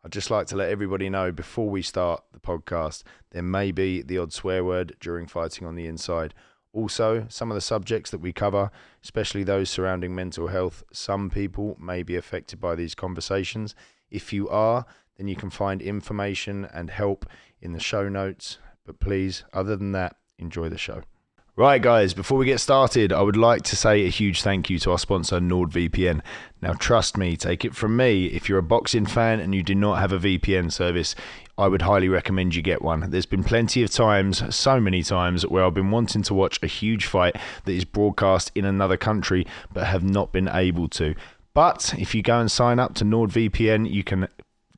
I'd just like to let everybody know before we start the podcast, there may be the odd swear word during Fighting on the Inside. Also, some of the subjects that we cover, especially those surrounding mental health, some people may be affected by these conversations. If you are, then you can find information and help in the show notes. But please, other than that, enjoy the show. Right, guys, before we get started, I would like to say a huge thank you to our sponsor, NordVPN. Now, trust me, take it from me, if you're a boxing fan and you do not have a VPN service, I would highly recommend you get one. There's been plenty of times, so many times, where I've been wanting to watch a huge fight that is broadcast in another country, but have not been able to. But if you go and sign up to NordVPN, you can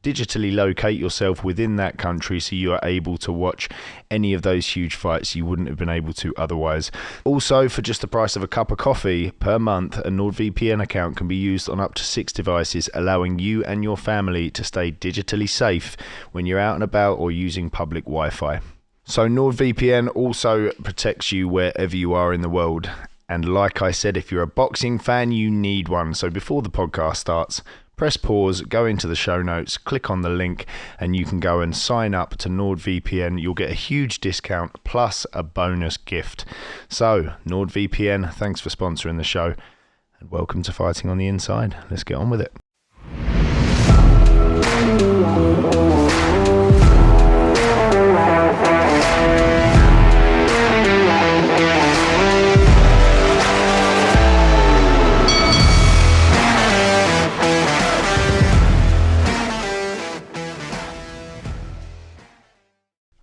digitally locate yourself within that country so you are able to watch any of those huge fights you wouldn't have been able to otherwise. Also, for just the price of a cup of coffee per month, a NordVPN account can be used on up to 6 devices, allowing you and your family to stay digitally safe when you're out and about or using public Wi-Fi. So NordVPN also protects you wherever you are in the world. And like I said, if you're a boxing fan, you need one. So before the podcast starts, press pause, go into the show notes, click on the link, and you can go and sign up to NordVPN. You'll get a huge discount plus a bonus gift. So, NordVPN, thanks for sponsoring the show, and welcome to Fighting on the Inside. Let's get on with it.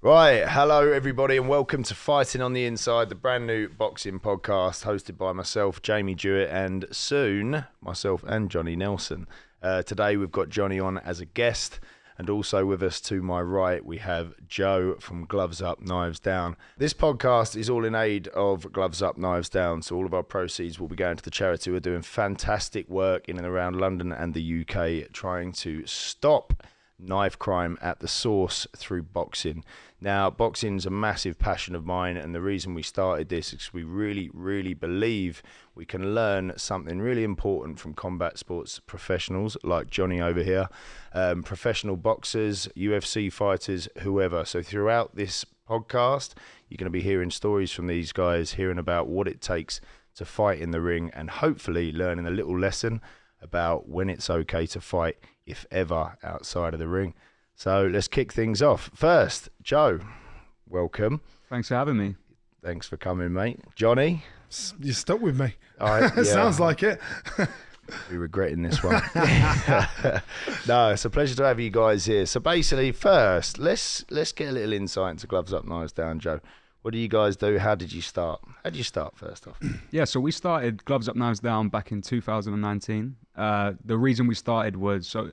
Right, hello everybody and welcome to Fighting on the Inside, the brand new boxing podcast hosted by myself, Jamie Jewitt, and soon myself and Johnny Nelson. Today we've got Johnny on as a guest, and also with us to my right we have Joe from Gloves Up, Knives Down. This podcast is all in aid of Gloves Up, Knives Down, so all of our proceeds will be going to the charity. We're doing fantastic work in and around London and the UK trying to stop knife crime at the source through boxing. Now, boxing is a massive passion of mine, and the reason we started this is we really believe we can learn something really important from combat sports professionals like Johnny over here, professional boxers, UFC fighters, whoever. So throughout this podcast, you're going to be hearing stories from these guys, hearing about what it takes to fight in the ring, and hopefully learning a little lesson about when it's okay to fight, if ever, outside of the ring. So let's kick things off. First, Joe, welcome. Thanks for having me. Thanks for coming, mate. Johnny? You're stuck with me. Yeah. Sounds like it. We're regretting this one. No, it's a pleasure to have you guys here. So basically, first, let's get a little insight into Gloves Up, Knives Down, Joe. What do you guys do? How did you start? How did you start first off? Yeah, so we started Gloves Up, Knives Down back in 2019. The reason we started was, so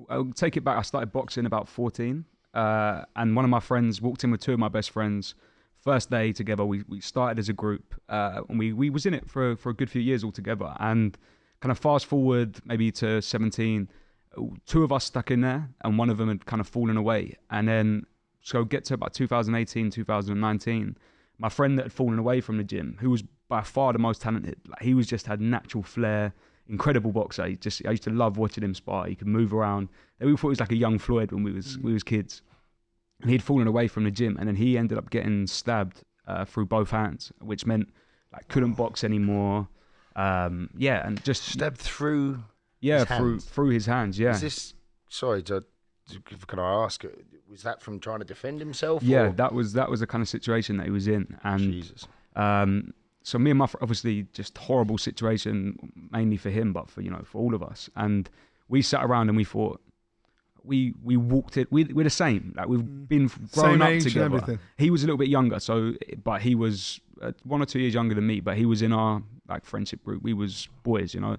I'll take it back. I started boxing about 14, and one of my friends walked in with two of my best friends. First day together, we started as a group, and we was in it for a good few years altogether. And kind of fast forward maybe to 17, two of us stuck in there, and one of them had kind of fallen away. And then so get to about 2018, 2019, my friend that had fallen away from the gym, who was by far the most talented, like he was just had natural flair. Incredible boxer. I used to love watching him spar. He could move around. We thought he was like a young Floyd when we was kids. And he'd fallen away from the gym, and then he ended up getting stabbed through both hands, which meant like couldn't box anymore. And just stabbed through. Yeah, his hands. through his hands. Yeah. Is this? Sorry, can I ask? Was that from trying to defend himself? Yeah, or? that was the kind of situation that he was in, and Jesus. So me and my friend, obviously just horrible situation, mainly for him, but for all of us. And we sat around and we thought, we walked it. We're the same. Like we've been grown Same up age together. and everything. He was a little bit younger, but he was 1 or 2 years younger than me. But he was in our like friendship group. We was boys, and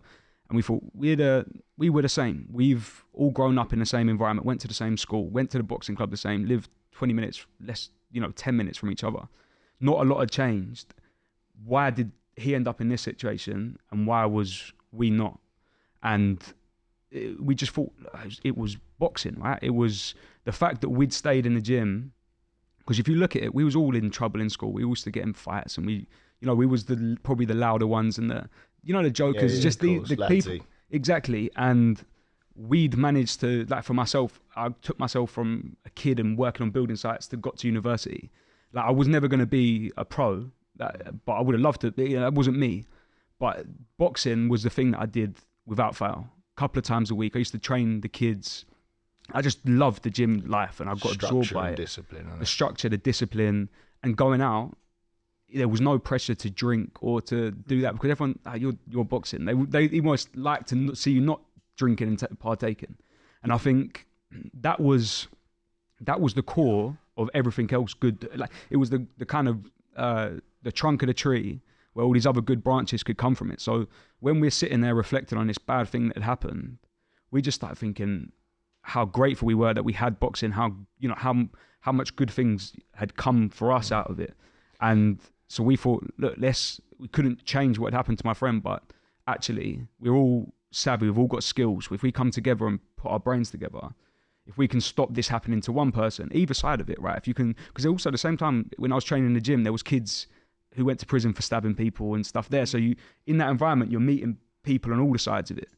we thought we were the same. We've all grown up in the same environment, went to the same school, went to the boxing club the same, lived 20 minutes less, 10 minutes from each other. Not a lot had changed. Why did he end up in this situation, and why was we not? And we just thought it was boxing, right? It was the fact that we'd stayed in the gym, because if you look at it, we was all in trouble in school. We all used to get in fights, and we was probably the louder ones and the jokers, the people. Exactly. And we'd managed to, like for myself, I took myself from a kid and working on building sites to got to university. Like I was never going to be a pro, but I would have loved to. That wasn't me. But boxing was the thing that I did without fail. A couple of times a week. I used to train the kids. I just loved the gym life, and I got absorbed by it. Discipline, the structure, the discipline, and going out. There was no pressure to drink or to do that because everyone, you're boxing. They almost like to see you not drinking and partaking. And I think that was the core of everything else good. Like it was the kind of the trunk of the tree where all these other good branches could come from it. So when we're sitting there reflecting on this bad thing that had happened, we just started thinking how grateful we were that we had boxing, how how much good things had come for us out of it. And so we thought, look, we couldn't change what had happened to my friend, but actually we're all savvy, we've all got skills. If we come together and put our brains together, if we can stop this happening to one person, either side of it, right? If you can, because also at the same time, when I was training in the gym, there was kids who went to prison for stabbing people and stuff there. So in that environment, you're meeting people on all the sides of it.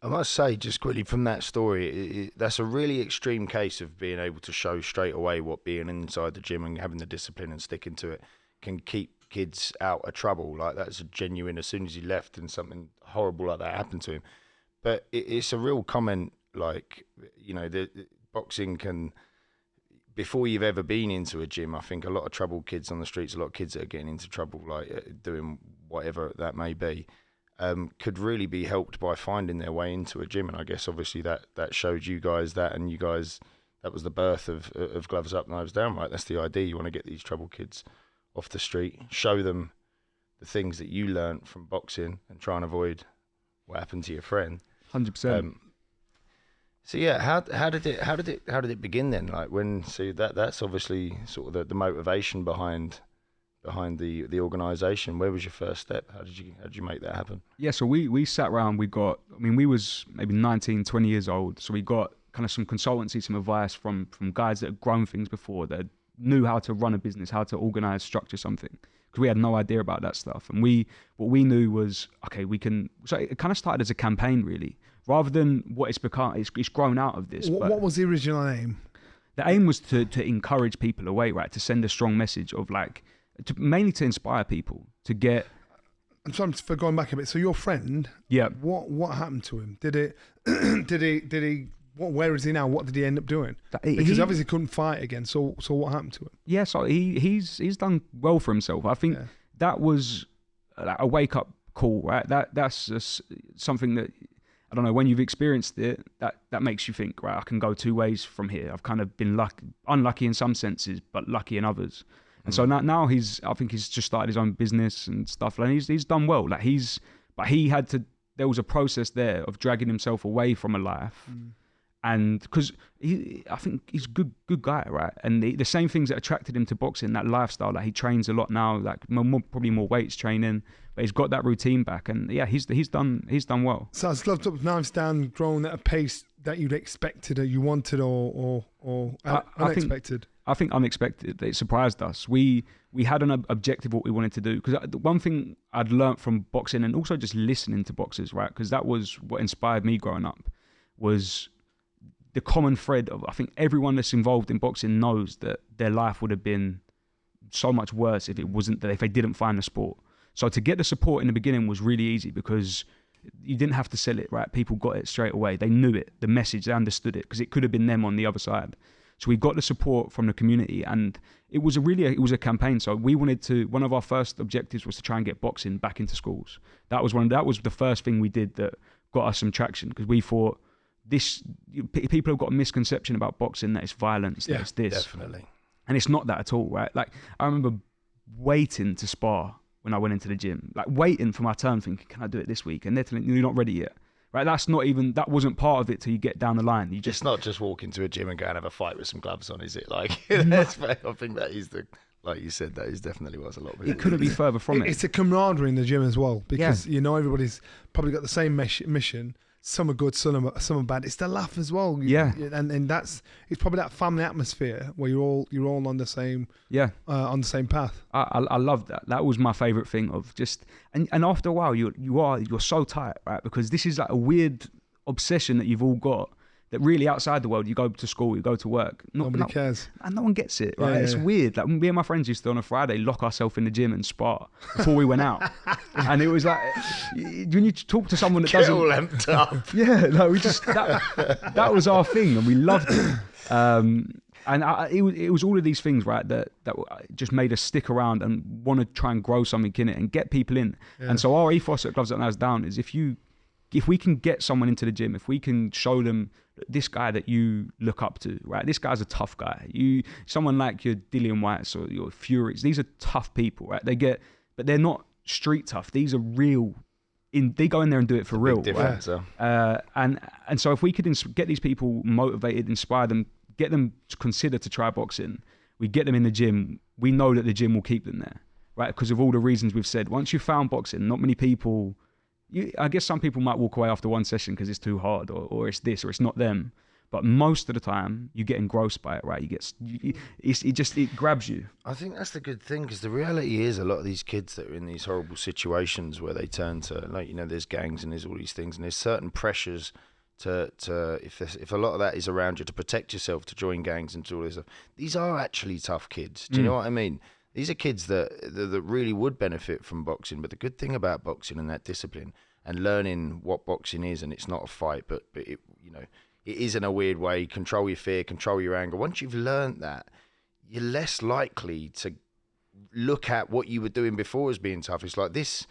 I must say, just quickly from that story, that's a really extreme case of being able to show straight away what being inside the gym and having the discipline and sticking to it can keep kids out of trouble. Like that's a genuine, as soon as he left and something horrible like that happened to him. But it's a real comment, like, the boxing can, before you've ever been into a gym, I think a lot of troubled kids on the streets, a lot of kids that are getting into trouble, like doing whatever that may be, could really be helped by finding their way into a gym. And I guess obviously that showed you guys that, and you guys, that was the birth of Gloves Up, Knives Down, right? That's the idea. You want to get these troubled kids off the street, show them the things that you learnt from boxing and try and avoid what happened to your friend. 100%. So yeah, how did it begin then? Like that's obviously sort of the motivation behind the organisation. Where was your first step? How did you make that happen? Yeah, so we sat around, we was maybe 19, 20 years old. So we got kind of some consultancy, some advice from guys that had grown things before, that knew how to run a business, how to organise, structure something. Because we had no idea about that stuff. And what we knew was, okay, so it kind of started as a campaign really. Rather than what it's become, it's grown out of this. What was the original aim? The aim was to encourage people away, right? To send a strong message of mainly to inspire people to get. I'm sorry for going back a bit. So your friend, yeah, what happened to him? Did he? Where is he now? What did he end up doing? Because he obviously couldn't fight again. So what happened to him? Yeah, so he's done well for himself. I think that was a wake up call, right? That's just something that, I don't know, when you've experienced it, that makes you think, right, I can go two ways from here. I've kind of been unlucky in some senses, but lucky in others. And so now I think he's just started his own business and stuff. And he's done well. But he had to, there was a process there of dragging himself away from a life. And because I think he's a good guy, right? And the same things that attracted him to boxing, that lifestyle, he trains a lot now, probably more weights training, but he's got that routine back, and yeah, he's done well. So it's Gloves Up, Knives Down grown at a pace that you'd expected, or you wanted, or unexpected. I think unexpected. It surprised us. We had an objective what we wanted to do, because one thing I'd learnt from boxing, and also just listening to boxers, right? Because that was what inspired me growing up, was the common thread of, I think everyone that's involved in boxing knows that their life would have been so much worse if they didn't find the sport. So to get the support in the beginning was really easy, because you didn't have to sell it, right? People got it straight away. They knew it, the message, they understood it, because it could have been them on the other side. So we got the support from the community, and it was a campaign. So we wanted to, one of our first objectives was to try and get boxing back into schools. That was the first thing we did that got us some traction, because we thought, people have got a misconception about boxing, that it's violence, that it's this. Definitely. And it's not that at all, right? I remember waiting to spar when I went into the gym, waiting for my turn, thinking, can I do it this week? And they're telling me, you're not ready yet, right? That wasn't part of it till you get down the line. It's not just walk into a gym and go and have a fight with some gloves on, is it? I think that is like you said, that is definitely was a lot of it. It couldn't be further from it. It's a camaraderie in the gym as well, because everybody's probably got the same mission. Some are good, some are bad. It's the laugh as well, and it's probably that family atmosphere where you're all on the same on the same path. I love that. That was my favourite thing of just and after a while you're so tight, right? Because this is like a weird obsession that you've all got, that really outside the world, you go to school, you go to work. Nobody cares. And no one gets it, right? It's weird. Like me and my friends used to on a Friday lock ourselves in the gym and spar before we went out. And it was like, when you talk to someone that doesn't... Get all amped up. Yeah, no, we just, that was our thing and we loved it. It was all of these things, right, that just made us stick around and want to try and grow something in it and get people in. Yeah. And so our ethos at Gloves Up Now is Down is if we can get someone into the gym, if we can show them this guy that you look up to, right? This guy's a tough guy. Someone like your Dillian Whites or your Furies, these are tough people, right? But they're not street tough. These are real. They go in there and do it for real, right? And so if we could get these people motivated, inspire them, get them to consider to try boxing, we get them in the gym, we know that the gym will keep them there, right? Because of all the reasons we've said. Once you've found boxing, not many people... I guess some people might walk away after one session because it's too hard or it's this or it's not them. But most of the time, you get engrossed by it, right? It grabs you. I think that's the good thing, because the reality is a lot of these kids that are in these horrible situations where they turn to, like, there's gangs and there's all these things, and there's certain pressures to if a lot of that is around you to protect yourself, to join gangs and to all this stuff. These are actually tough kids. Do you know what I mean? These are kids that really would benefit from boxing. But the good thing about boxing and that discipline and learning what boxing is, and it's not a fight, but it, it is in a weird way. Control your fear, control your anger. Once you've learned that, you're less likely to look at what you were doing before as being tough. It's like this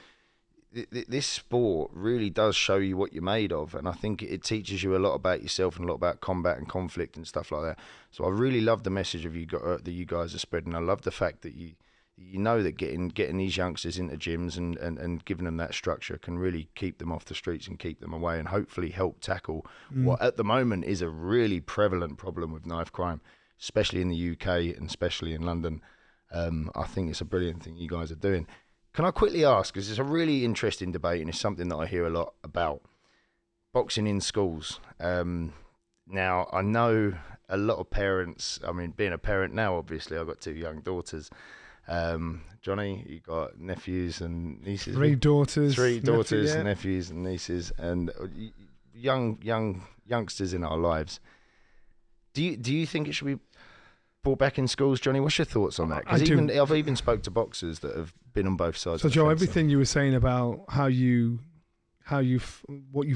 sport really does show you what you're made of, and I think it teaches you a lot about yourself and a lot about combat and conflict and stuff like that. So I really love the message of that you guys are spreading. I love the fact that you know that getting these youngsters into gyms and giving them that structure can really keep them off the streets and keep them away, and hopefully help tackle what at the moment is a really prevalent problem with knife crime, especially in the UK and especially in London. I think it's a brilliant thing you guys are doing. Can I quickly ask, because it's a really interesting debate and it's something that I hear a lot about, boxing in schools. Now, I know a lot of parents, I mean, being a parent now, obviously, I've got 2 young daughters. Johnny, you got nephews and nieces? 3 daughters. 3 daughters, nephews and nieces, and youngsters in our lives. Do you think it should be brought back in schools, Johnny? What's your thoughts on that? Because I've even spoke to boxers that have been on both sides. So, Joe, everything you were saying about what you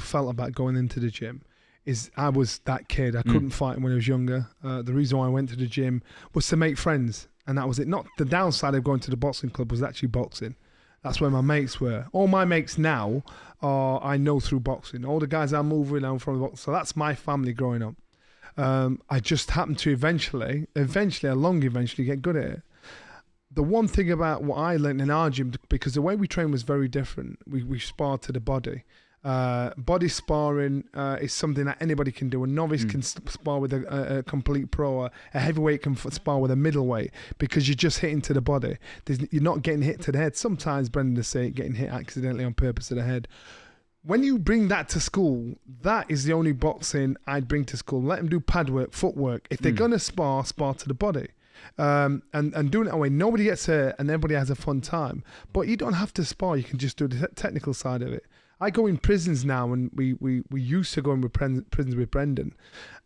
felt about going into the gym is, I was that kid. I couldn't fight when I was younger. The reason why I went to the gym was to make friends, and that was it. Not the downside of going to the boxing club was actually boxing. That's where my mates were. All my mates now I know through boxing. All the guys I move with, I'm from the boxing. So that's my family growing up. I just happened to eventually get good at it. The one thing about what I learned in our gym, because the way we train was very different, we sparred to the body. Body sparring is something that anybody can do. A novice can spar with a complete pro. A heavyweight can spar with a middleweight, because you're just hitting to the body. You're not getting hit to the head. Sometimes, Brendan will say, getting hit accidentally on purpose to the head. When you bring that to school, that is the only boxing I'd bring to school. Let them do pad work, footwork. If they're going to spar to the body. And doing it that way, nobody gets hurt and everybody has a fun time. But you don't have to spar. You can just do the technical side of it. I go in prisons now, and we used to go in with prisons with Brendan,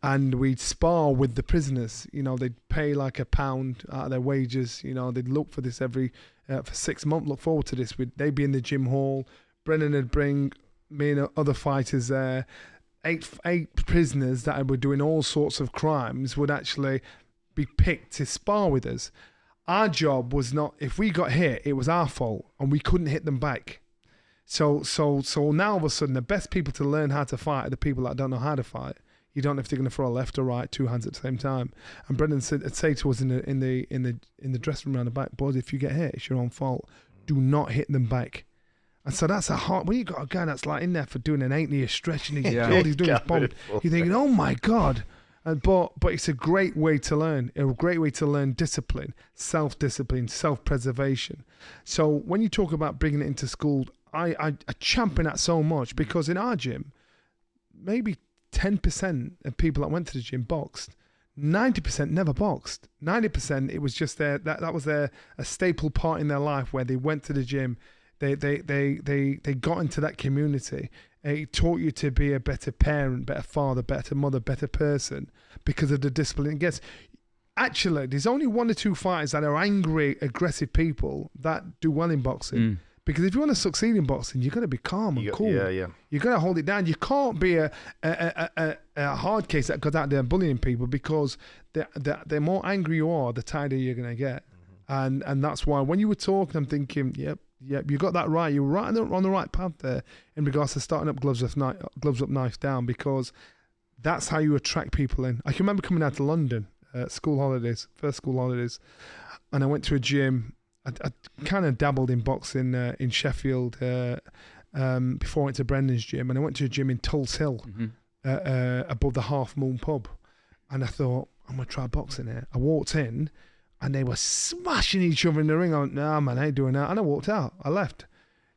and we'd spar with the prisoners. They'd pay like £1 out of their wages. They'd look for this every for 6 months. Look forward to this. They'd be in the gym hall. Brendan would bring me and other fighters there. Eight prisoners that were doing all sorts of crimes would actually be picked to spar with us. Our job was not, if we got hit, it was our fault, and we couldn't hit them back. So now all of a sudden, the best people to learn how to fight are the people that don't know how to fight. You don't know if they're going to throw a left or right, 2 hands at the same time. And Brendan would say to us in the dressing room around the back, boys, if you get hit, it's your own fault. Do not hit them back. And so that's a hard. When you got a guy that's like in there for doing an 8-year stretch and he's doing his bomb, you're thinking, oh my God. But it's a great way to learn. A great way to learn discipline, self-discipline, self-preservation. So when you talk about bringing it into school, I champion that so much, because in our gym, maybe 10% of people that went to the gym boxed. 90% never boxed. 90% it was just that was a staple part in their life where they went to the gym. They got into that community. It taught you to be a better parent, better father, better mother, better person because of the discipline it gets. Actually, there's only 1 or 2 fighters that are angry, aggressive people that do well in boxing. Because if you want to succeed in boxing, you've got to be calm and cool. Yeah. You've got to hold it down. You can't be a hard case that goes out there bullying people, because the more angry you are, the tighter you're going to get. And that's why when you were talking, I'm thinking, yep, you got that right. You're right on the right path there in regards to starting up gloves up, knife down, because that's how you attract people in. I can remember coming out to London, first school holidays, and I went to a gym. I kind of dabbled in boxing in Sheffield before I went to Brendan's gym, and I went to a gym in Tulse Hill above the Half Moon pub, and I thought, I'm going to try boxing here. I walked in, and they were smashing each other in the ring. I went, nah, man, I ain't doing that. And I walked out. I left.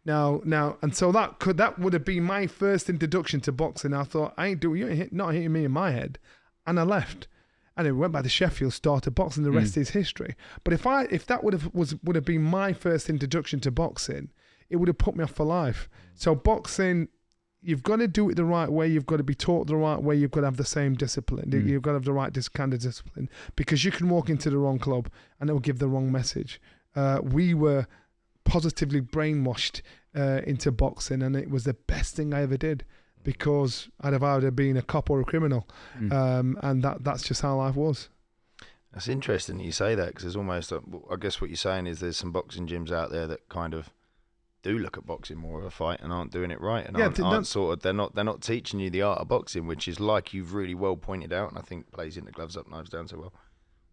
Now, and so that would have been my first introduction to boxing. I thought, you're not hitting me in my head. And I left. And then we went back to Sheffield, started boxing. The rest is history. But if that would have been my first introduction to boxing, it would have put me off for life. So boxing, you've got to do it the right way. You've got to be taught the right way. You've got to have the same discipline. You've got to have the right kind of discipline, because you can walk into the wrong club and it will give the wrong message. We were positively brainwashed into boxing, and it was the best thing I ever did, because I'd have either been a cop or a criminal. And that's just how life was. That's interesting that you say that, because there's almost, I guess what you're saying is there's some boxing gyms out there that kind of do look at boxing more of a fight and aren't doing it right, and they're not teaching you the art of boxing, which is, like you've really well pointed out, and I think plays into gloves up, knives down so well.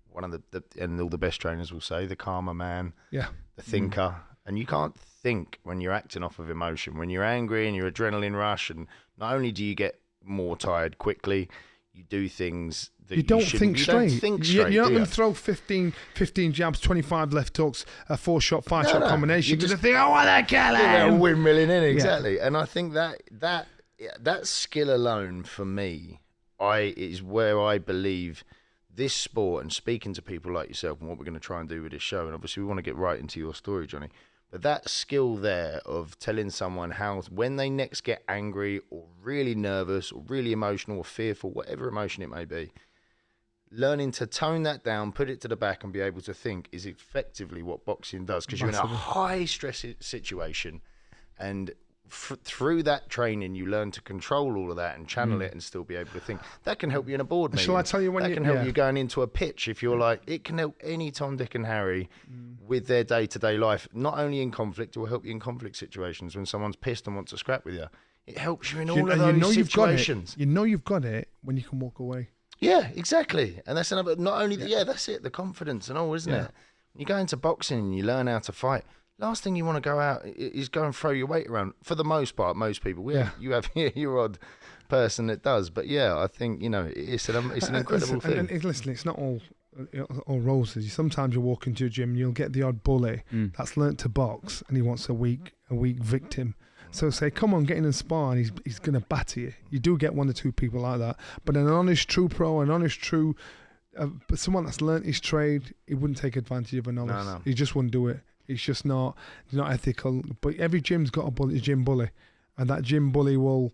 One of the and all the best trainers will say, the calmer man, the thinker. And you can't think when you're acting off of emotion. When you're angry and your adrenaline rush, and not only do you get more tired quickly, you do things that you don't think straight. You're not going to throw 15 jabs, 25 left hooks, a 4-shot, 5-shot combination. You're just think, I want to kill him. Windmilling in, exactly. And I think that skill alone, for me, is where I believe this sport, and speaking to people like yourself and what we're going to try and do with this show, and obviously we want to get right into your story, Johnny, but that skill there of telling someone how, when they next get angry or really nervous or really emotional or fearful, whatever emotion it may be, learning to tone that down, put it to the back and be able to think, is effectively what boxing does, because you're in a high stress situation, and through that training you learn to control all of that and channel it and still be able to think. That can help you in a board meeting. Shall I tell you when that can help you going into a pitch, if you're like, it can help any Tom, Dick and Harry with their day-to-day life, not only in conflict. It will help you in conflict situations when someone's pissed and wants to scrap with you. It helps you in all of those situations. You know you've got it when you can walk away. Yeah, exactly. And that's another, not only that's it, the confidence and all, isn't it? When you go into boxing and you learn how to fight, last thing you want to go out is go and throw your weight around. For the most part, most people, you have your odd person that does. But I think, it's an incredible thing. And listen, it's not all roses. Sometimes you walk into a gym and you'll get the odd bully that's learnt to box, and he wants a weak victim. So say, come on, get in and spar, and he's going to batter you. You do get 1 or 2 people like that. But an honest, true pro, but someone that's learnt his trade, he wouldn't take advantage of a novice. No. He just wouldn't do it. It's just not ethical. But every gym's got a gym bully, and that gym bully will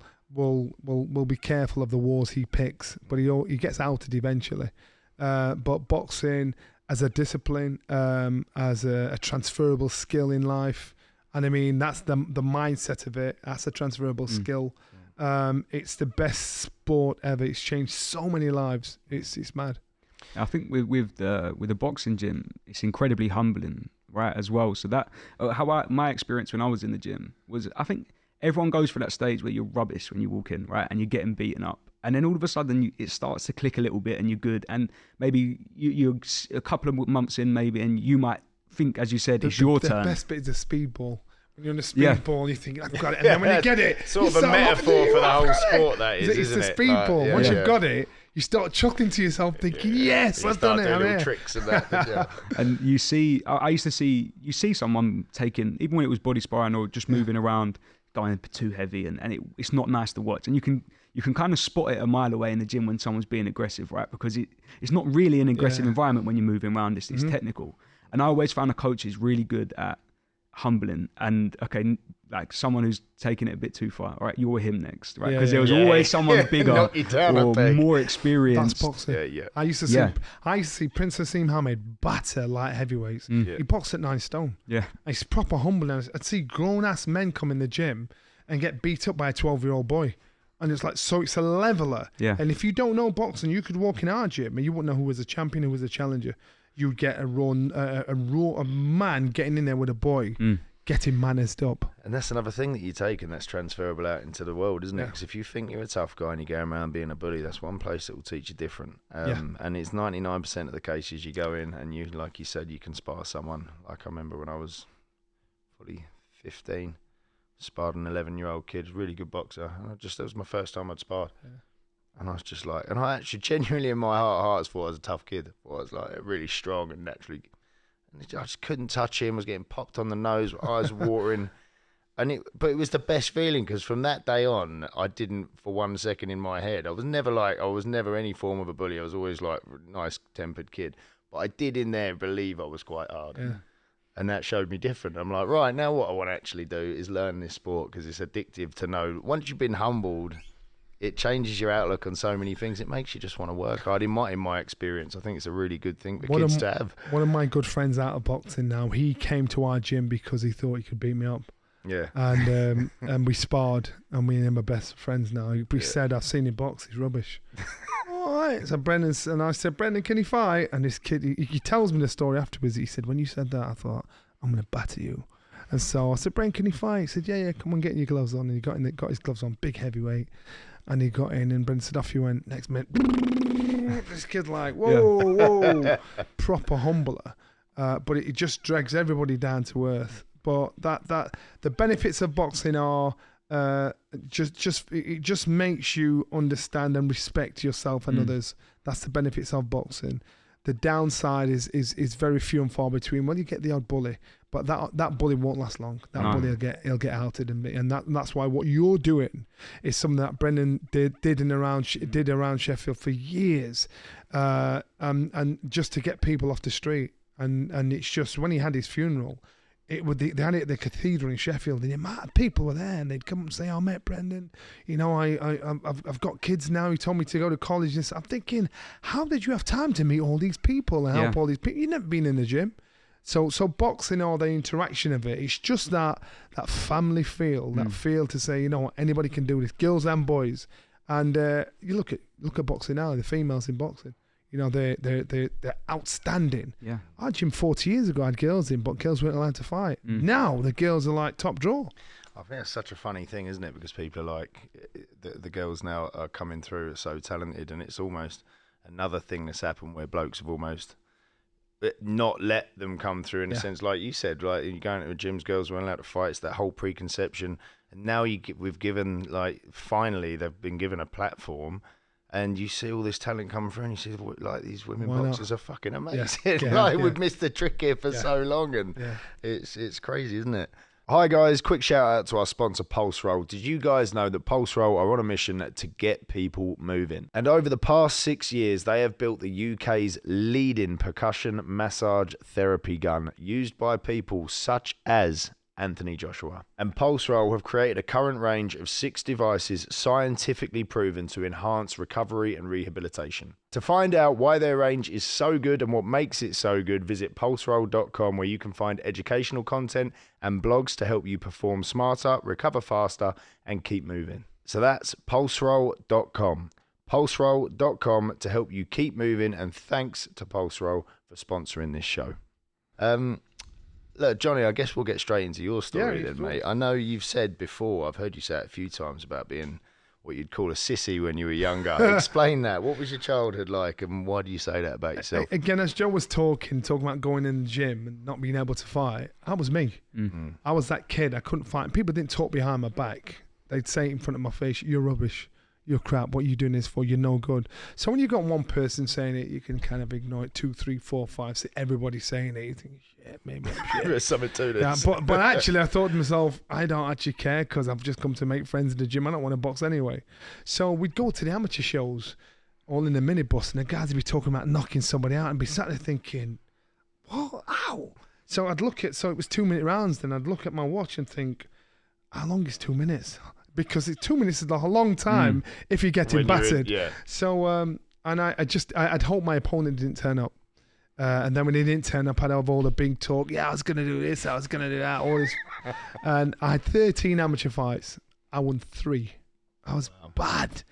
be careful of the wars he picks, but he gets outed eventually. But boxing as a discipline, as a transferable skill in life, and I mean that's the mindset of it. That's a transferable skill. It's the best sport ever. It's changed so many lives. It's mad. I think with the boxing gym, it's incredibly humbling, right, as well. So that my experience when I was in the gym was, I think everyone goes through that stage where you're rubbish when you walk in, right, and you're getting beaten up, and then all of a sudden it starts to click a little bit and you're good, and maybe you're a couple of months in maybe, and you might think, as you said, it's your turn. The best bit is a speedball. When you're on a speedball, you think, I've got it, and then when you get it, sort of a metaphor for the whole sport, that is, isn't it? It's the speedball. Once you've got it, you start chuckling to yourself, thinking, "Yes, I've done it." I'm here. Tricks and that. And you see, I used to see someone taking, even when it was body sparring or just moving around, going too heavy, and it's not nice to watch. And you can kind of spot it a mile away in the gym when someone's being aggressive, right? Because it's not really an aggressive environment when you're moving around. It's technical. And I always found the coaches really good at humbling. And okay, like someone who's taking it a bit too far. All right, you're him next, right? Because there was always someone bigger or more experienced. That's boxing. Yeah. I used to see Prince Hasim Hamed batter light heavyweights. He boxed at 9 stone. Yeah, it's proper humbling. I'd see grown ass men come in the gym and get beat up by a 12-year-old boy. And it's like, so it's a leveler. Yeah. And if you don't know boxing, you could walk in our gym and you wouldn't know who was a champion, who was a challenger. You'd get a man getting in there with a boy, getting managed up. And that's another thing that you take, and that's transferable out into the world, isn't it? Because if you think you're a tough guy and you're going around being a bully, that's one place that will teach you different. And it's 99% of the cases you go in and you, like you said, you can spar someone. Like I remember when I was probably 15, sparred an 11-year-old kid, really good boxer. And that was my first time I'd sparred. Yeah. And I was just like, and I actually genuinely in my heart of hearts thought I was a tough kid. I thought I was like really strong and naturally. And I just couldn't touch him. I was getting popped on the nose, eyes watering. But it was the best feeling because from that day on, I didn't for 1 second in my head. I was never any form of a bully. I was always like a nice tempered kid. But I did in there believe I was quite hard. Yeah. And that showed me different. I'm like, right, now what I want to actually do is learn this sport because it's addictive to know. Once you've been humbled, it changes your outlook on so many things. It makes you just want to work hard. In my experience, I think it's a really good thing for kids to have. One of my good friends out of boxing now, he came to our gym because he thought he could beat me up. Yeah. And and we sparred, and we and him are best friends now. He said, I've seen him box, he's rubbish. All right. So I said, Brendan, can he fight? And this kid, he tells me the story afterwards. He said, when you said that, I thought, I'm going to batter you. And so I said, Brendan, can he fight? He said, yeah, come on, get your gloves on. And he got his gloves on, big heavyweight. And he got in, and Brendan said, off you went. Next minute, this kid like, whoa, proper humbler. But it just drags everybody down to earth. But that the benefits of boxing are it just makes you understand and respect yourself and others. That's the benefits of boxing. The downside is very few and far between. Well, you get the odd bully, but that bully won't last long. That bully he'll get outed, and that's why what you're doing is something that Brendan did around Sheffield for years, and just to get people off the street. And it's just when he had his funeral, they had it at the cathedral in Sheffield, and the amount of people were there, and they'd come and say, "I met Brendan. You know, I've got kids now. He told me to go to college." And I'm thinking, how did you have time to meet all these people and help all these people? You've never been in the gym, so boxing or the interaction of it, it's just that family feel, that feel to say, you know what, anybody can do this, girls and boys. And you look at boxing now, the females in boxing. You know, they're outstanding. Yeah. Our gym 40 years ago had girls in, but girls weren't allowed to fight. Now the girls are like top draw. I think it's such a funny thing, isn't it? Because people are like, the girls now are coming through, are so talented, and it's almost another thing that's happened where blokes have almost not let them come through in a sense, like you said, like you go into gyms, girls weren't allowed to fight. It's that whole preconception, and now we've given, like, finally they've been given a platform. And you see all this talent come through, and you see like these women boxers are fucking amazing. We've missed the trick here for so long, and it's crazy, isn't it? Hi guys, quick shout out to our sponsor Pulse Roll. Did you guys know that Pulse Roll are on a mission to get people moving? And over the past 6 years, they have built the UK's leading percussion massage therapy gun, used by people such as Anthony Joshua. And Pulse Roll have created a current range of 6 devices scientifically proven to enhance recovery and rehabilitation. To find out why their range is so good and what makes it so good, visit pulseroll.com, where you can find educational content and blogs to help you perform smarter, recover faster, and keep moving. So that's pulseroll.com. Pulseroll.com to help you keep moving, and thanks to Pulse Roll for sponsoring this show. Look, Johnny, I guess we'll get straight into your story then, mate. I know you've said before, I've heard you say it a few times, about being what you'd call a sissy when you were younger. Explain that. What was your childhood like, and why do you say that about yourself? Again, as Joe was talking about going in the gym and not being able to fight, that was me. Mm-hmm. I was that kid. I couldn't fight. People didn't talk behind my back. They'd say it in front of my face, "You're rubbish. You're crap. What are you doing this for? You're no good." So when you've got one person saying it, you can kind of ignore it. 2, 3, 4, 5, 6, everybody saying it. You think, shit, maybe I'm shit. There's something to this. Yeah, but actually, I thought to myself, I don't actually care, because I've just come to make friends in the gym. I don't want to box anyway. So we'd go to the amateur shows, all in the minibus, and the guys would be talking about knocking somebody out, and be sat there thinking, what? Ow! So it was 2 minute rounds. Then I'd look at my watch and think, how long is 2 minutes? Because 2 minutes is a long time if you're getting battered. So, and I'd hope my opponent didn't turn up. And then when he didn't turn up, I'd have all the big talk. Yeah, I was going to do this. I was going to do that. All this. And I had 13 amateur fights. I won 3. I was bad.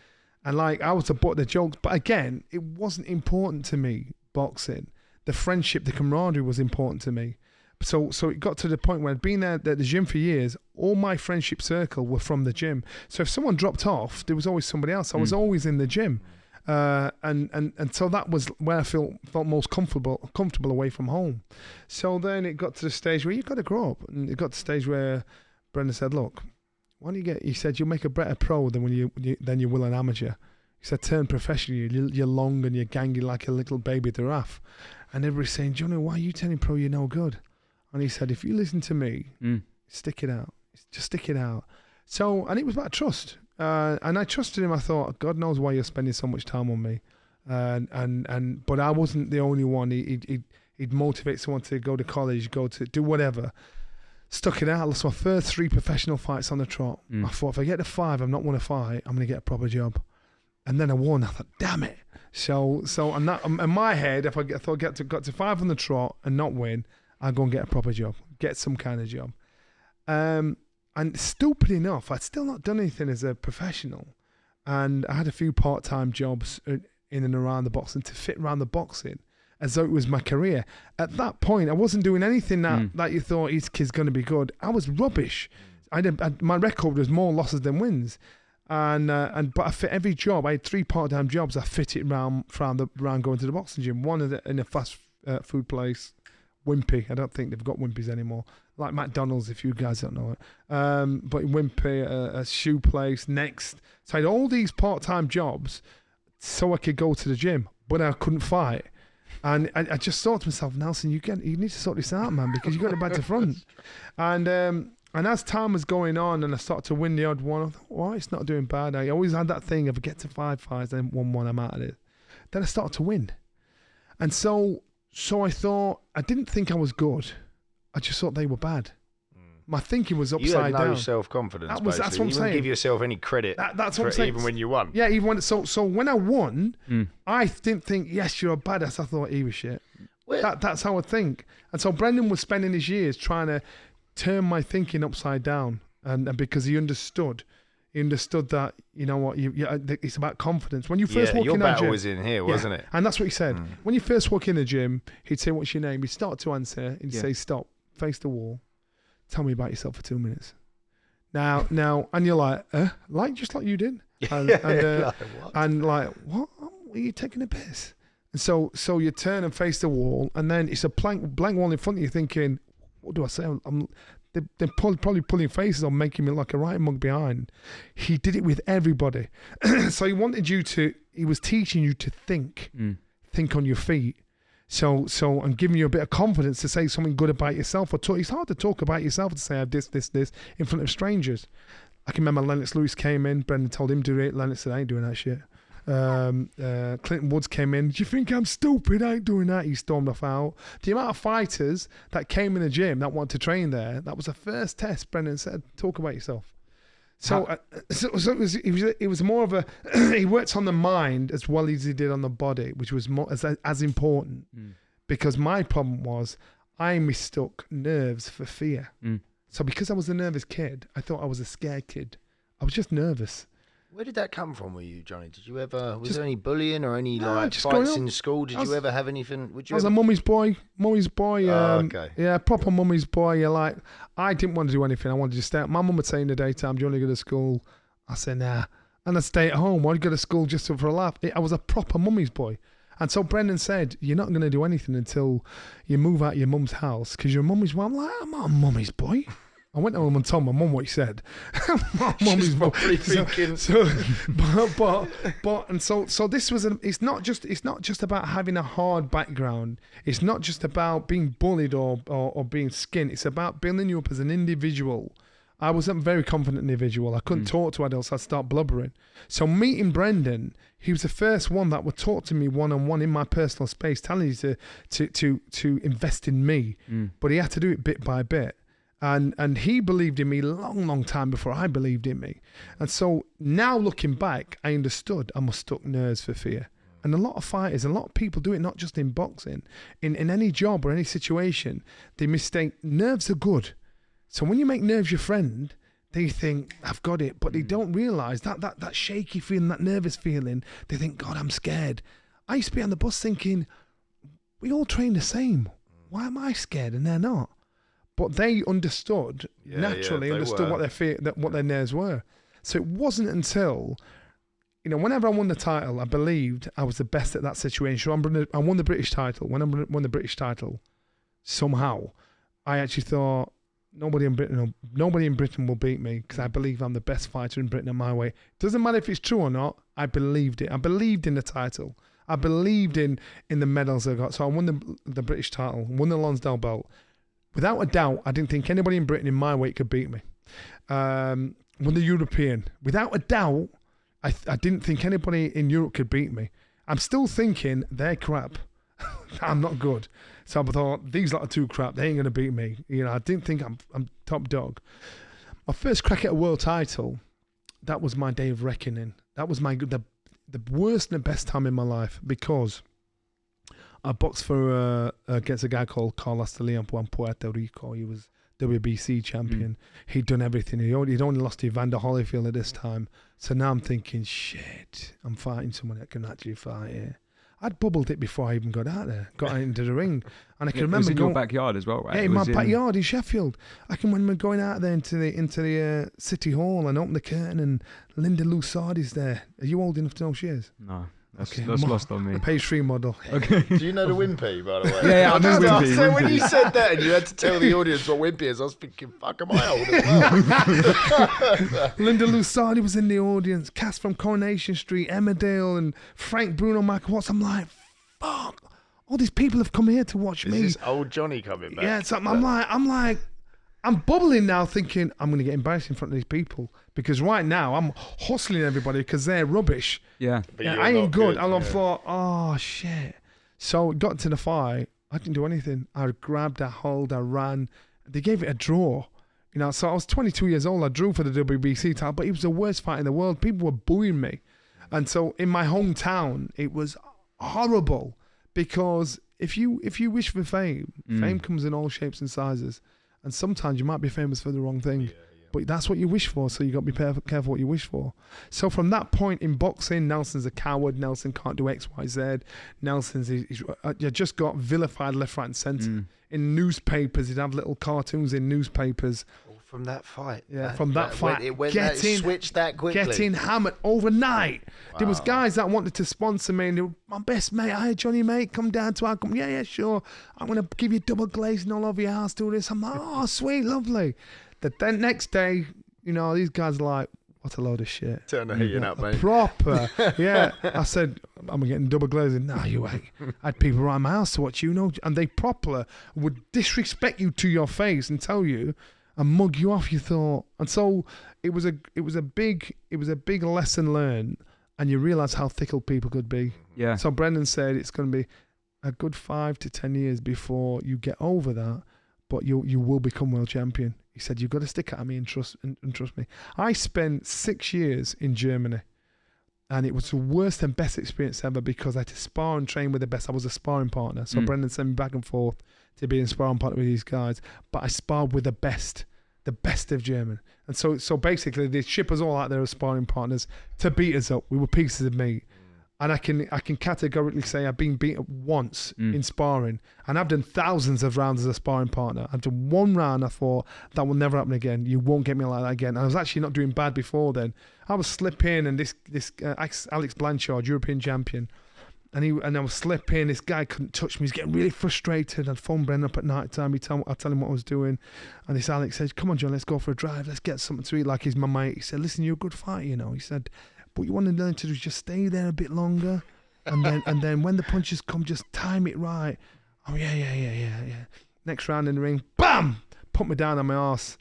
And like, I was the butt of the jokes. But again, it wasn't important to me, boxing. The friendship, the camaraderie was important to me. So it got to the point where I'd been there at the gym for years. All my friendship circle were from the gym. So if someone dropped off, there was always somebody else. I was always in the gym. And so that was where I felt most comfortable away from home. So then it got to the stage where you've got to grow up. And it got to the stage where Brendan said, look, why don't you he said, you'll make a better pro than than you will an amateur. He said, turn professional, you're long and you're gangy like a little baby giraffe. And everybody's saying, Johnny, why are you turning pro? You're no good. And he said, if you listen to me, stick it out. Just stick it out. So, and it was about trust. And I trusted him. I thought, God knows why you're spending so much time on me. But I wasn't the only one. He'd motivate someone to go to college, go to do whatever. Stuck it out. I lost my first 3 professional fights on the trot. I thought, if I get to 5, I've not won a fight, I'm going to get a proper job. And then I won. I thought, damn it. So and that, in my head, if I got to 5 on the trot and not win, I'd go and get a proper job, get some kind of job. And stupid enough, I'd still not done anything as a professional. And I had a few part-time jobs in and around the boxing to fit around the boxing as though it was my career. At that point, I wasn't doing anything that you thought his kid's going to be good. I was rubbish. My record was more losses than wins. But I fit every job. I had 3 part-time jobs. I fit it around going to the boxing gym. One in a fast food place, Wimpy. I don't think they've got Wimpies anymore. Like McDonald's, if you guys don't know it. But Wimpy, a shoe place, Next. So I had all these part-time jobs so I could go to the gym, but I couldn't fight. And I just thought to myself, Nelson, you need to sort this out, man, because you got it back to front. And as time was going on and I started to win the odd one, I thought, well, it's not doing bad. I always had that thing, if I get to 5 fights, then 1-1, I'm out of it. Then I started to win. And so I thought, I didn't think I was good. I just thought they were bad. My thinking was upside down. You had no self-confidence, that's what I'm saying. You didn't give yourself any credit that's what I'm saying. Even when you won. Yeah, even when... So when I won, I didn't think, yes, you're a badass. I thought he was shit. That's how I think. And so Brendan was spending his years trying to turn my thinking upside down, and because he understood that, you know what, it's about confidence. When you first walk in the gym, your battle was in here, wasn't it? And that's what he said. When you first walk in the gym, he'd say, "What's your name?" He'd start to answer, and he'd say, "Stop, face the wall, tell me about yourself for 2 minutes." Now, and you're like, just like you did, and like, what? Are you taking a piss? And so you turn and face the wall, and then it's a blank wall in front of you, thinking, what do I say? They're probably pulling faces on, making me like a right mug behind. He did it with everybody. So he was teaching you to think on your feet. So and giving you a bit of confidence to say something good about yourself. It's hard to talk about yourself to say I have this in front of strangers. I can remember Lennox Lewis came in, Brendan told him to do it. Lennox said, I ain't doing that shit. Clinton Woods came in. Do you think I'm stupid? I ain't doing that. He stormed off out. The amount of fighters that came in the gym that wanted to train there, that was the first test. Brendan said, talk about yourself. So it was more of a he worked on the mind as well as he did on the body, which was more as important. Because my problem was I mistook nerves for fear. So because I was a nervous kid, I thought I was a scared kid. I was just nervous. Where did that come from with you, Johnny? Did you ever, was there any bullying or any fights in school? Did you ever have anything? I was a mummy's boy. Okay. Yeah, proper mummy's boy. You're like, I didn't want to do anything. I wanted to stay. My mum would say in the daytime, do you want to go to school? I said, nah. And I'd stay at home. I'd go to school just for a laugh. I was a proper mummy's boy. And so Brendan said, you're not going to do anything until you move out of your mum's house because you're a mummy's boy. I'm like, I'm not a mummy's boy. I went home and told my mum what he said. My mum is probably thinking. So this was. It's not just about having a hard background. It's not just about being bullied or being skinned. It's about building you up as an individual. I was a very confident individual. I couldn't talk to adults. I'd start blubbering. So meeting Brendan, He was the first one that would talk to me one-on-one in my personal space, telling you to invest in me. But he had to do it bit by bit. And he believed in me long time before I believed in me. And so now looking back, I understood I mistook nerves for fear. And a lot of fighters, a lot of people do it, not just in boxing, in any job or any situation, they mistake nerves are good. So when you make nerves your friend, they think, I've got it. But they don't realise that shaky feeling, that nervous feeling, they think, God, I'm scared. I used to be on the bus thinking, we all train the same. Why am I scared and they're not? But they understood, naturally understood what their nerves were. So it wasn't until, whenever I won the title, I believed I was the best at that situation. I won the British title. When I won the British title, somehow, I actually thought, nobody in Britain will beat me because I believe I'm the best fighter in Britain at my weight. Doesn't matter if it's true or not. I believed it. I believed in the title. I believed in the medals I got. So I won the British title, won the Lonsdale belt. Without a doubt, I didn't think anybody in Britain in my weight could beat me. Won the European. Without a doubt, I didn't think anybody in Europe could beat me. I'm still thinking they're crap. I'm not good. So I thought, these lot are too crap. They ain't going to beat me. I didn't think I'm top dog. My first crack at a world title, that was my day of reckoning. That was the worst and the best time in my life because I boxed against a guy called Carlos de Leon from Puerto Rico. He was WBC champion. He'd done everything. He'd only lost to Evander Holyfield at this time. So now I'm thinking, shit, I'm fighting someone that can actually fight here. I'd bubbled it before I even got out into the ring. And I can remember it was in your backyard as well, right? Yeah, in my backyard in Sheffield. I can remember going out there into the City Hall and open the curtain and Linda Lusardi's there. Are you old enough to know who she is? No. That's lost on me. Page 3 model. Okay. Do you know the Wimpy, by the way? Yeah, I know Wimpy. So when you said that and you had to tell the audience what Wimpy is, I was thinking, fuck, am I old as well? Linda Lusardi was in the audience. Cass from Coronation Street, Emmerdale, and Frank Bruno Michael Watts. I'm like, fuck. All these people have come here to watch me. Is this old Johnny coming back? Yeah, so I'm bubbling now thinking I'm going to get embarrassed in front of these people because right now I'm hustling everybody because they're rubbish. Yeah. I ain't good. And I thought, oh, shit. So it got to the fight. I didn't do anything. I grabbed, I held, I ran. They gave it a draw. So I was 22 years old. I drew for the WBC title, but it was the worst fight in the world. People were booing me. And so in my hometown, it was horrible because if you wish for fame, fame comes in all shapes and sizes. And sometimes you might be famous for the wrong thing. But that's what you wish for, so you got to be careful what you wish for. So from that point in boxing, Nelson's a coward. Nelson can't do X, Y, Z. Nelson's just got vilified left, right, and centre. In newspapers, he'd have little cartoons in newspapers. From that fight. Yeah, from that fight. It switched that quickly. Getting hammered overnight. Wow. There was guys that wanted to sponsor me, and they were, my best mate, hi Johnny mate, come down to our company. Yeah, sure. I'm going to give you double glazing all over your house, do this. I'm like, oh, sweet, lovely. The next day, these guys are like, what a load of shit. Turn the heating up, mate. Proper. Yeah. I said, I'm getting double glazing. No, you ain't. I had people around my house to watch and they proper would disrespect you to your face and tell you and mug you off, you thought. And so it was a big lesson learned, and you realise how fickle people could be. Yeah. So Brendan said it's going to be a good 5 to 10 years before you get over that, but you will become world champion. He said, you've got to stick at me and trust me. I spent 6 years in Germany, and it was the worst and best experience ever because I had to spar and train with the best. I was a sparring partner. So Brendan sent me back and forth to be in sparring partner with these guys, but I sparred with the best of German. And so basically they ship us all out there as sparring partners to beat us up. We were pieces of meat. And I can categorically say I've been beaten once in sparring, and I've done thousands of rounds as a sparring partner. I've done one round, I thought, that will never happen again. You won't get me like that again. And I was actually not doing bad before then. I was slipping, and this Alex Blanchard, European champion, and I was slipping. This guy couldn't touch me. He's getting really frustrated. I'd phone Brendan up at night time. I'd tell him what I was doing. And this Alex said, come on, John, let's go for a drive. Let's get something to eat. Like he's my mate. He said, listen, you're a good fighter, He said, what you want to learn to do is just stay there a bit longer, and then when the punches come, just time it right. Oh yeah. Next round in the ring, bam, put me down on my arse,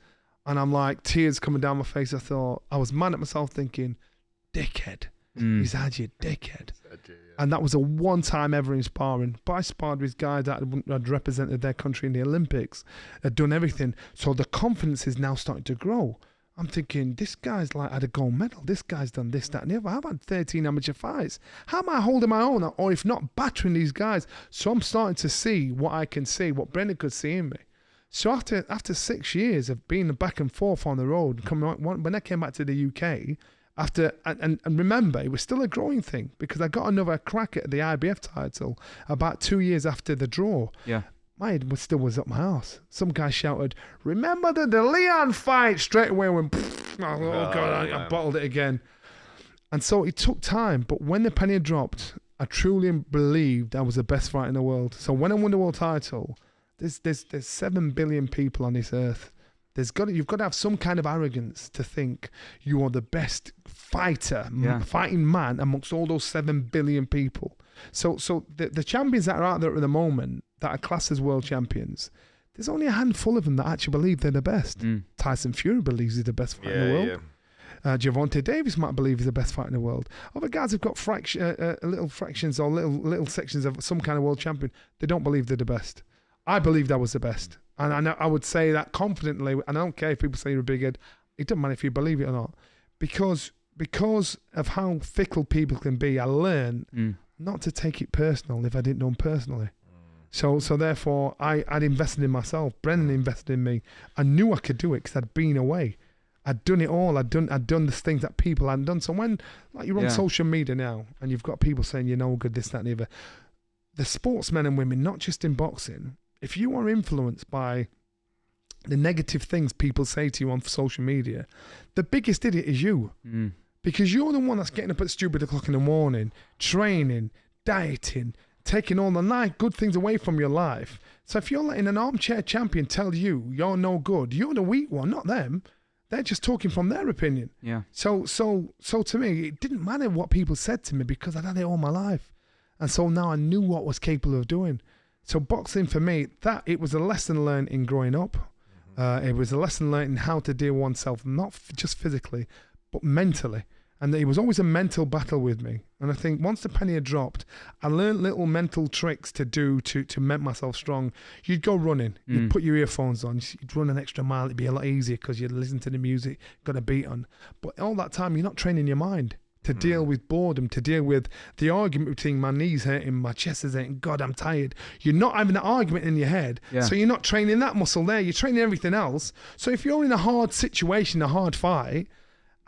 and I'm like tears coming down my face. I thought I was mad at myself, thinking, dickhead, He's had you dickhead. And that was a one time ever in sparring. But I sparred with guys that had represented their country in the Olympics, had done everything. So the confidence is now starting to grow. I'm thinking, this guy's like had a gold medal. This guy's done this, that, and the other. I've had 13 amateur fights. How am I holding my own? Or if not, battering these guys? So I'm starting to see what I can see, what Brendan could see in me. So after 6 years of being back and forth on the road, when I came back to the UK, and remember, it was still a growing thing because I got another crack at the IBF title about 2 years after the draw. Yeah. My head still was up my arse. Some guy shouted, "Remember the Leon fight?" Straight away went, oh God, I bottled it again. And so it took time, but when the penny dropped, I truly believed I was the best fighter in the world. So when I won the world title, there's 7 billion people on this earth. You've got to have some kind of arrogance to think you are the best fighter, fighting man amongst all those 7 billion people. So the champions that are out there at the moment that are classed as world champions, there's only a handful of them that actually believe they're the best. Tyson Fury believes he's the best fighter in the world. Gervonta Davis might believe he's the best fighter in the world. Other guys have got little fractions or little sections of some kind of world champion. They don't believe they're the best. I believed I was the best. And I would say that confidently, and I don't care if people say you're a big head, it doesn't matter if you believe it or not. Because of how fickle people can be, I learned not to take it personal if I didn't know them personally. So therefore, I'd invested in myself. Brendan invested in me. I knew I could do it because I'd been away. I'd done it all. I'd done the things that people hadn't done. So when you're on social media now and you've got people saying you're no good, this, that, and the other, the sportsmen and women, not just in boxing, if you are influenced by the negative things people say to you on social media, the biggest idiot is you. Because you're the one that's getting up at stupid o'clock in the morning, training, dieting, taking all the good things away from your life. So if you're letting an armchair champion tell you you're no good, you're the weak one, not them. They're just talking from their opinion. Yeah. So to me, it didn't matter what people said to me because I'd had it all my life. And so now I knew what I was capable of doing. So boxing for me, it was a lesson learned in growing up. It was a lesson learned in how to deal with oneself, not just physically, but mentally. And it was always a mental battle with me. And I think once the penny had dropped, I learned little mental tricks to do to make myself strong. You'd go running, you'd put your earphones on, you'd run an extra mile, it'd be a lot easier because you'd listen to the music, got a beat on. But all that time, you're not training your mind to deal with boredom, to deal with the argument between my knees hurting, my chest is hurting, God, I'm tired. You're not having that argument in your head. Yeah. So you're not training that muscle there, you're training everything else. So if you're in a hard situation, a hard fight,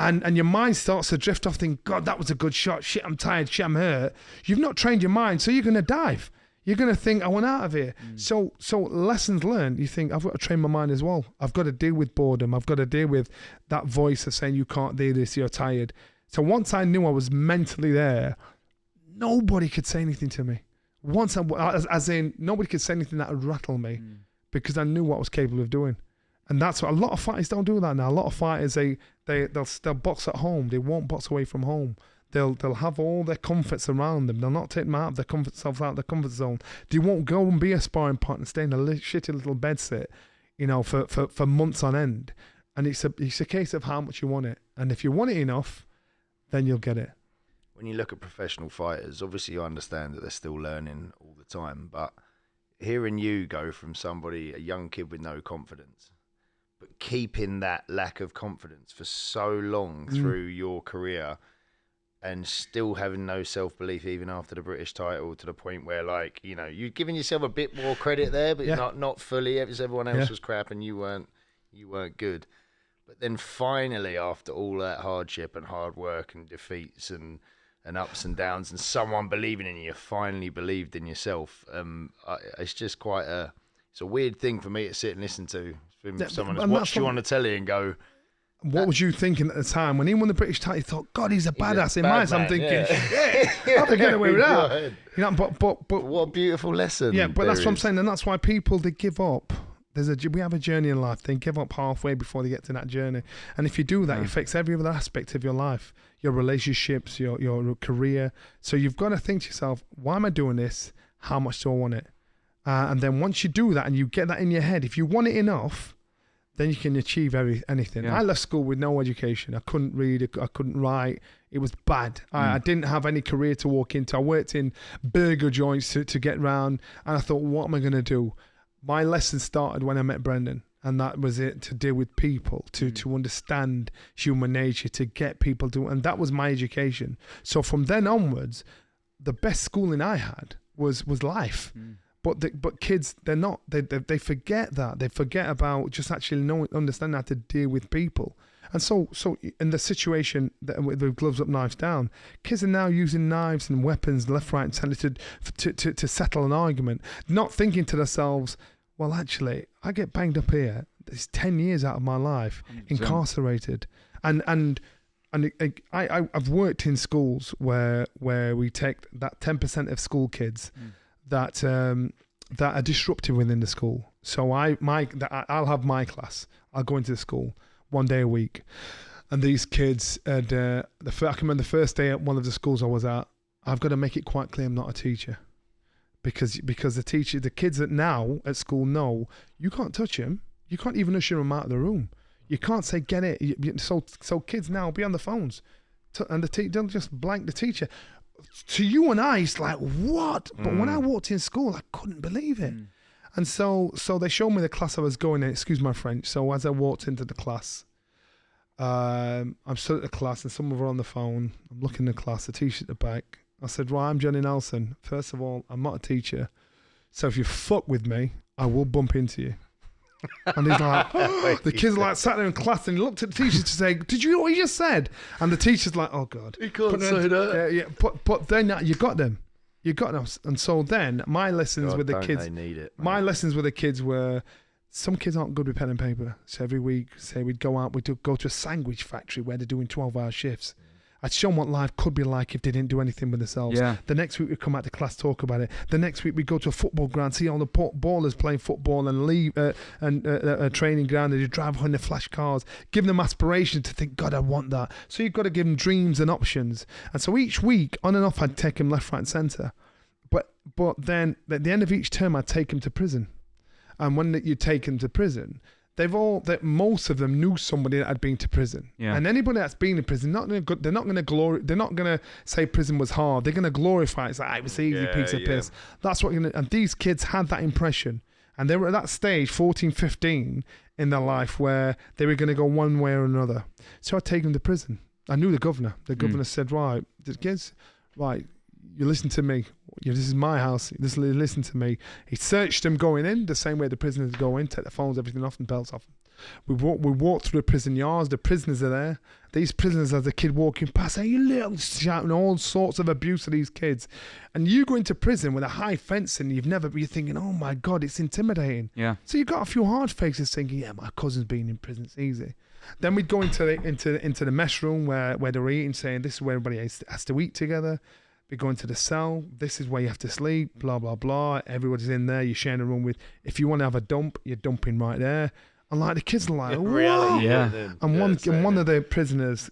and your mind starts to drift off thinking, God, that was a good shot, shit, I'm tired, shit, I'm hurt. You've not trained your mind, so you're going to dive. You're going to think, I want out of here. So lessons learned, you think, I've got to train my mind as well. I've got to deal with boredom. I've got to deal with that voice of saying, you can't do this, you're tired. So once I knew I was mentally there, nobody could say anything to me. As in, nobody could say anything that would rattle me because I knew what I was capable of doing. And that's what a lot of fighters don't do that now. A lot of fighters, they'll box at home. They won't box away from home. They'll have all their comforts around them. They'll not take them out of their comfort zone. They won't go and be a sparring partner, stay in a shitty little bedsit, for months on end. And it's a case of how much you want it. And if you want it enough, then you'll get it. When you look at professional fighters, obviously you understand that they're still learning all the time, but hearing you go from somebody, a young kid with no confidence, but keeping that lack of confidence for so long through your career and still having no self-belief even after the British title, to the point where, you're giving yourself a bit more credit there, but not fully, because everyone else was crap and you weren't good. But then finally, after all that hardship and hard work and defeats and ups and downs, and someone believing in you, finally believed in yourself. It's just it's a weird thing for me to sit and listen to. From someone that's watched you on the telly and go, what was you thinking at the time? When he won the British title, you thought, God, he's a badass. In my eyes, I'm thinking, shit, how to get away with that? But what a beautiful lesson. Yeah, but that's what I'm saying. And that's why people, they give up. We have a journey in life. They give up halfway before they get to that journey. And if you do that, it affects every other aspect of your life, your relationships, your career. So you've got to think to yourself, why am I doing this? How much do I want it? And then once you do that and you get that in your head, if you want it enough, then you can achieve anything. Yeah. I left school with no education. I couldn't read. I couldn't write. It was bad. I didn't have any career to walk into. I worked in burger joints to get round, and I thought, what am I going to do? My lesson started when I met Brendan, and that was it, to deal with people, to understand human nature, to get people to, and that was my education. So from then onwards, the best schooling I had was life. But kids, they're not. They forget that. They forget about just actually understanding how to deal with people. And so in the situation that with gloves up, knives down, kids are now using knives and weapons left, right, and centre to settle an argument, not thinking to themselves, well, actually, I get banged up here. There's 10 years out of my life incarcerated, and I've worked in schools where we take that 10% of school kids that are disruptive within the school. So I'll have my class. I'll go into the school 1 day a week, and these kids, I can remember the first day at one of the schools I was at, I've got to make it quite clear I'm not a teacher, because the kids that now at school know you can't touch him, you can't even usher them out of the room, you can't say get it. So kids now be on the phones, and they'll just blank the teacher. To you and I, it's like, what? But when I walked in school, I couldn't believe it. And so they showed me the class I was going in, excuse my French. So as I walked into the class, I'm stood at the class and someone were on the phone. I'm looking at the class, the teacher at the back. I said, right, I'm Johnny Nelson. First of all, I'm not a teacher. So if you fuck with me, I will bump into you. And he's like, the kids like sat there in class and he looked at the teacher to say, did you hear what he just said? And the teacher's like, oh God. He can't say that. But then you got them. You got them. And so then my lessons with the kids, they need it, my lessons with the kids were, some kids aren't good with pen and paper. So every week, say we'd go out, we'd go to a sandwich factory where they're doing 12-hour shifts. I'd show them what life could be like if they didn't do anything with themselves. Yeah. The next week we'd come out to class, talk about it. The next week we'd go to a football ground, see all the ballers playing football and leave a training ground, and you drive behind the flash cars, give them aspiration to think, God, I want that. So you've got to give them dreams and options. And so each week, on and off, I'd take them left, right, and centre. But then at the end of each term, I'd take them to prison. And when you take them to prison, most of them knew somebody that had been to prison. Yeah. And anybody that's been in prison, they're not going to say prison was hard. They're going to glorify it. It's like, it was easy, piece of piss. That's what and these kids had that impression. And they were at that stage, 14, 15, in their life where they were going to go one way or another. So I'd take them to prison. I knew the governor. The governor said, right, the kids, right, you listen to me. This is my house. Listen to me. He searched them going in the same way the prisoners go in, take their phones, everything off, and belts off. We walk through the prison yards. The prisoners are there. These prisoners, as a kid walking past, hey, you little, shouting all sorts of abuse to these kids. And you go into prison with a high fence and you're thinking, oh my God, it's intimidating. Yeah. So you've got a few hard faces thinking, yeah, my cousin's been in prison, it's easy. Then we'd go into the mess room where they're eating, saying this is where everybody has to eat together. We go into the cell. This is where you have to sleep. Blah blah blah. Everybody's in there. You're sharing a room with. If you want to have a dump, you're dumping right there. And like the kids are like, reality, And one of the prisoners.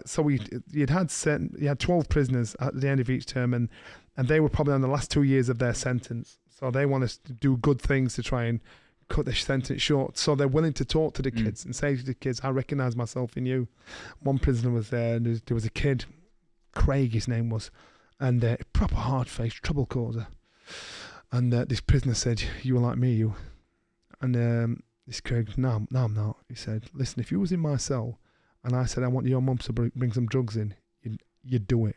So you had 12 prisoners at the end of each term, and they were probably on the last 2 years of their sentence. So they want us to do good things to try and cut the sentence short. So they're willing to talk to the kids and say to the kids, I recognise myself in you. One prisoner was there, and there was a kid, Craig, his name was. And proper hard face, trouble causer. And this prisoner said, you were like me, you. And this Craig, no, I'm not. He said, listen, if you was in my cell and I said, I want your mum to bring some drugs in, you'd do it.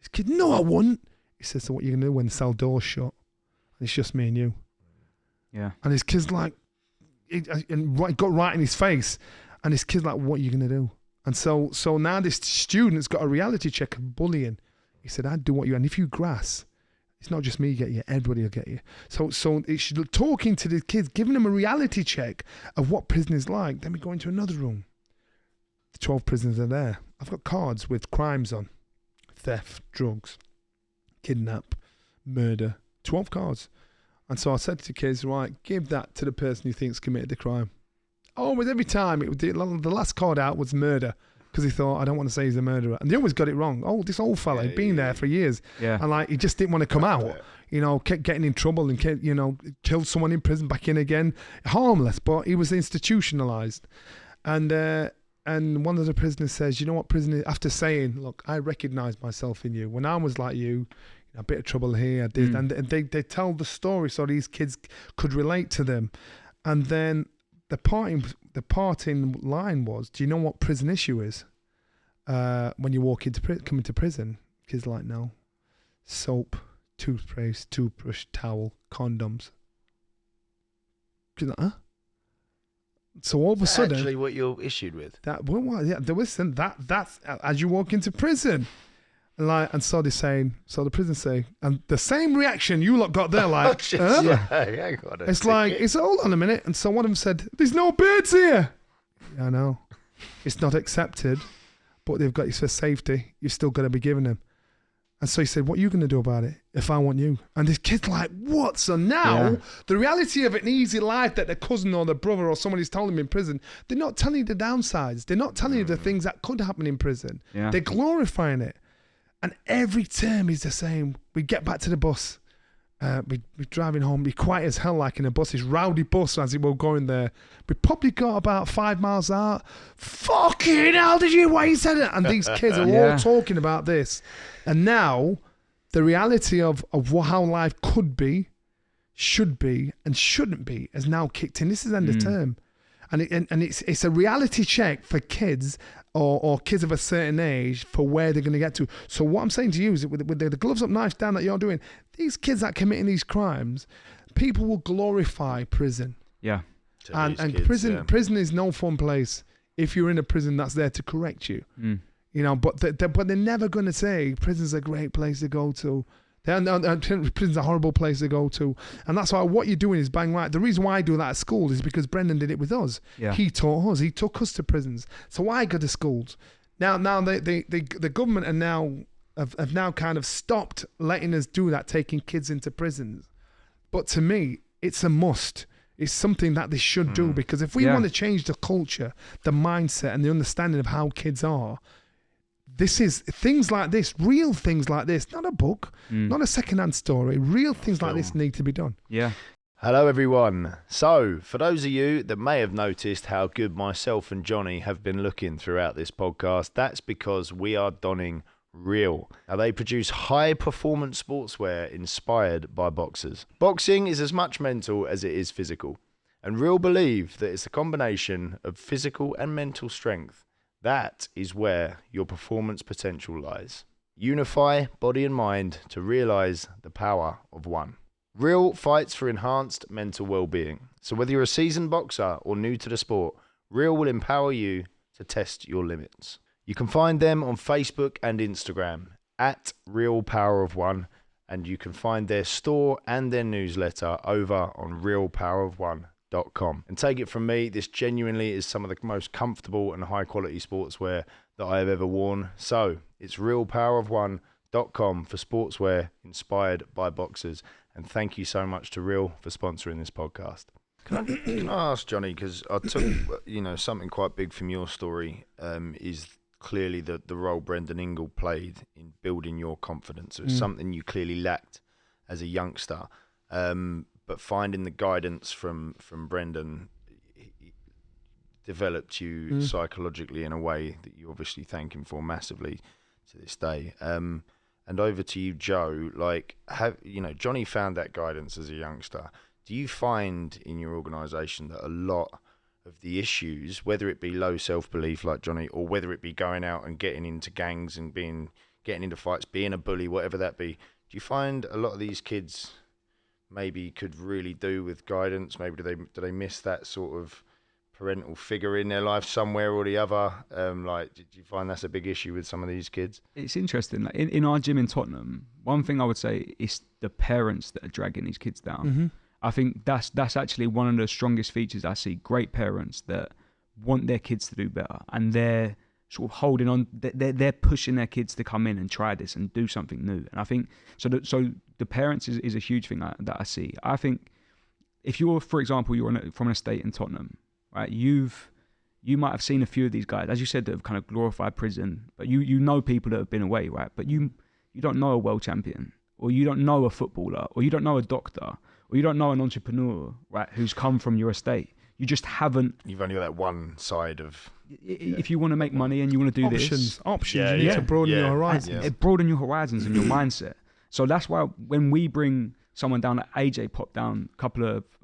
This kid, no, I wouldn't. He said, so what are you going to do when the cell door's shut? And it's just me and you. Yeah. And his kid's like, and got right in his face. And his kid's like, what are you going to do? And so now this student's got a reality check of bullying. He said, I'd do what you, and if you grass, it's not just me get you, everybody will get you. So it's talking to the kids, giving them a reality check of what prison is like. Then we go into another room. The 12 prisoners are there. I've got cards with crimes on. Theft, drugs, kidnap, murder. 12 cards. And so I said to the kids, right, give that to the person who thinks committed the crime. Always, every time, the last card out was murder. Because he thought, I don't want to say he's a murderer. And they always got it wrong. Oh, this old fella had been there for years. Yeah. And like, he just didn't want to come out. Kept getting in trouble and killed someone in prison, back in again. Harmless, but he was institutionalized. And And one of the prisoners says, you know what, prisoner, after saying, look, I recognise myself in you. When I was like you, a bit of trouble here, I did. And they tell the story so these kids could relate to them. And then the parting line was, do you know what prison issue is? When you walk come into prison, kids are like, no. Soap, toothpaste, toothbrush, towel, condoms. Kids like, huh? So all of a sudden, actually, what you're issued with. That's as you walk into prison, and so they're saying, so the prison say, and the same reaction you lot got there, like, hang on it's like, it's hold on a minute, and so one of them said, "There's no beards here." Yeah, I know, it's not accepted, but they've got you for safety. You've still got to be giving them. And so he said, what are you going to do about it if I want you? And this kid's like, what? So now, the reality of an easy life that the cousin or the brother or somebody's told him in prison, they're not telling you the downsides. They're not telling you the things that could happen in prison. Yeah. They're glorifying it. And every term is the same. We get back to the bus. We're driving home. Be quiet as hell like in a bus. This rowdy bus as we were going there. We probably got about 5 miles out. Fucking hell, did you wait? You said it. And these kids are all talking about this. And now the reality of how life could be, should be, and shouldn't be has now kicked in. This is end of term. And it's a reality check for kids or kids of a certain age for where they're going to get to. So what I'm saying to you is with the gloves up, knives down that you're doing, these kids that are committing these crimes, people will glorify prison. Yeah. And kids, prison is no fun place if you're in a prison that's there to correct you. You know, but they're never going to say prison's a great place to go to. Prison's a horrible place to go to. And that's why what you're doing is bang right. The reason why I do that at school is because Brendan did it with us. Yeah. He taught us. He took us to prisons. So I go to schools. Now the government are now have now kind of stopped letting us do that, taking kids into prisons. But to me, it's a must. It's something that they should do, because if we want to change the culture, the mindset and the understanding of how kids are, this is things like this, real things like this, not a book, not a secondhand story. Real things like this need to be done. Yeah. Hello, everyone. So, for those of you that may have noticed how good myself and Johnny have been looking throughout this podcast, that's because we are donning Real. Now, they produce high-performance sportswear inspired by boxers. Boxing is as much mental as it is physical, and Real believe that it's a combination of physical and mental strength. That is where your performance potential lies. Unify body and mind to realize the power of one. Real fights for enhanced mental well-being. So whether you're a seasoned boxer or new to the sport, Real will empower you to test your limits. You can find them on Facebook and Instagram at Real Power of One, and you can find their store and their newsletter over on realpowerofone.com. And take it from me, this genuinely is some of the most comfortable and high quality sportswear that I have ever worn. So it's realpowerofone.com for sportswear inspired by boxers. And thank you so much to Real for sponsoring this podcast. Can I ask, Johnny, because I took something quite big from your story is clearly the role Brendan Ingle played in building your confidence. It was something you clearly lacked as a youngster. But finding the guidance from Brendan developed you psychologically in a way that you obviously thank him for massively to this day. And over to you, Joe. Johnny found that guidance as a youngster. Do you find in your organisation that a lot of the issues, whether it be low self-belief like Johnny, or whether it be going out and getting into gangs and getting into fights, being a bully, whatever that be, do you find a lot of these kids maybe could really do with guidance? Maybe do they miss that sort of parental figure in their life somewhere or the other? Do you find that's a big issue with some of these kids? It's interesting. Like in our gym in Tottenham, one thing I would say is the parents that are dragging these kids down. Mm-hmm. I think that's actually one of the strongest features I see. Great parents that want their kids to do better, and they're sort of holding on. They're pushing their kids to come in and try this and do something new. And I think so the parents is a huge thing that I see. I think if you're, for example, from an estate in Tottenham, right? You might have seen a few of these guys, as you said, that have kind of glorified prison, but you know people that have been away, right? But you don't know a world champion, or you don't know a footballer, or you don't know a doctor, or you don't know an entrepreneur, right, who's come from your estate. You just haven't. You've only got that one side of. If you want to make money and you want to do options, Yeah, you need to broaden your horizons. It broaden your horizons and your mindset. So that's why when we bring someone down, like AJ popped down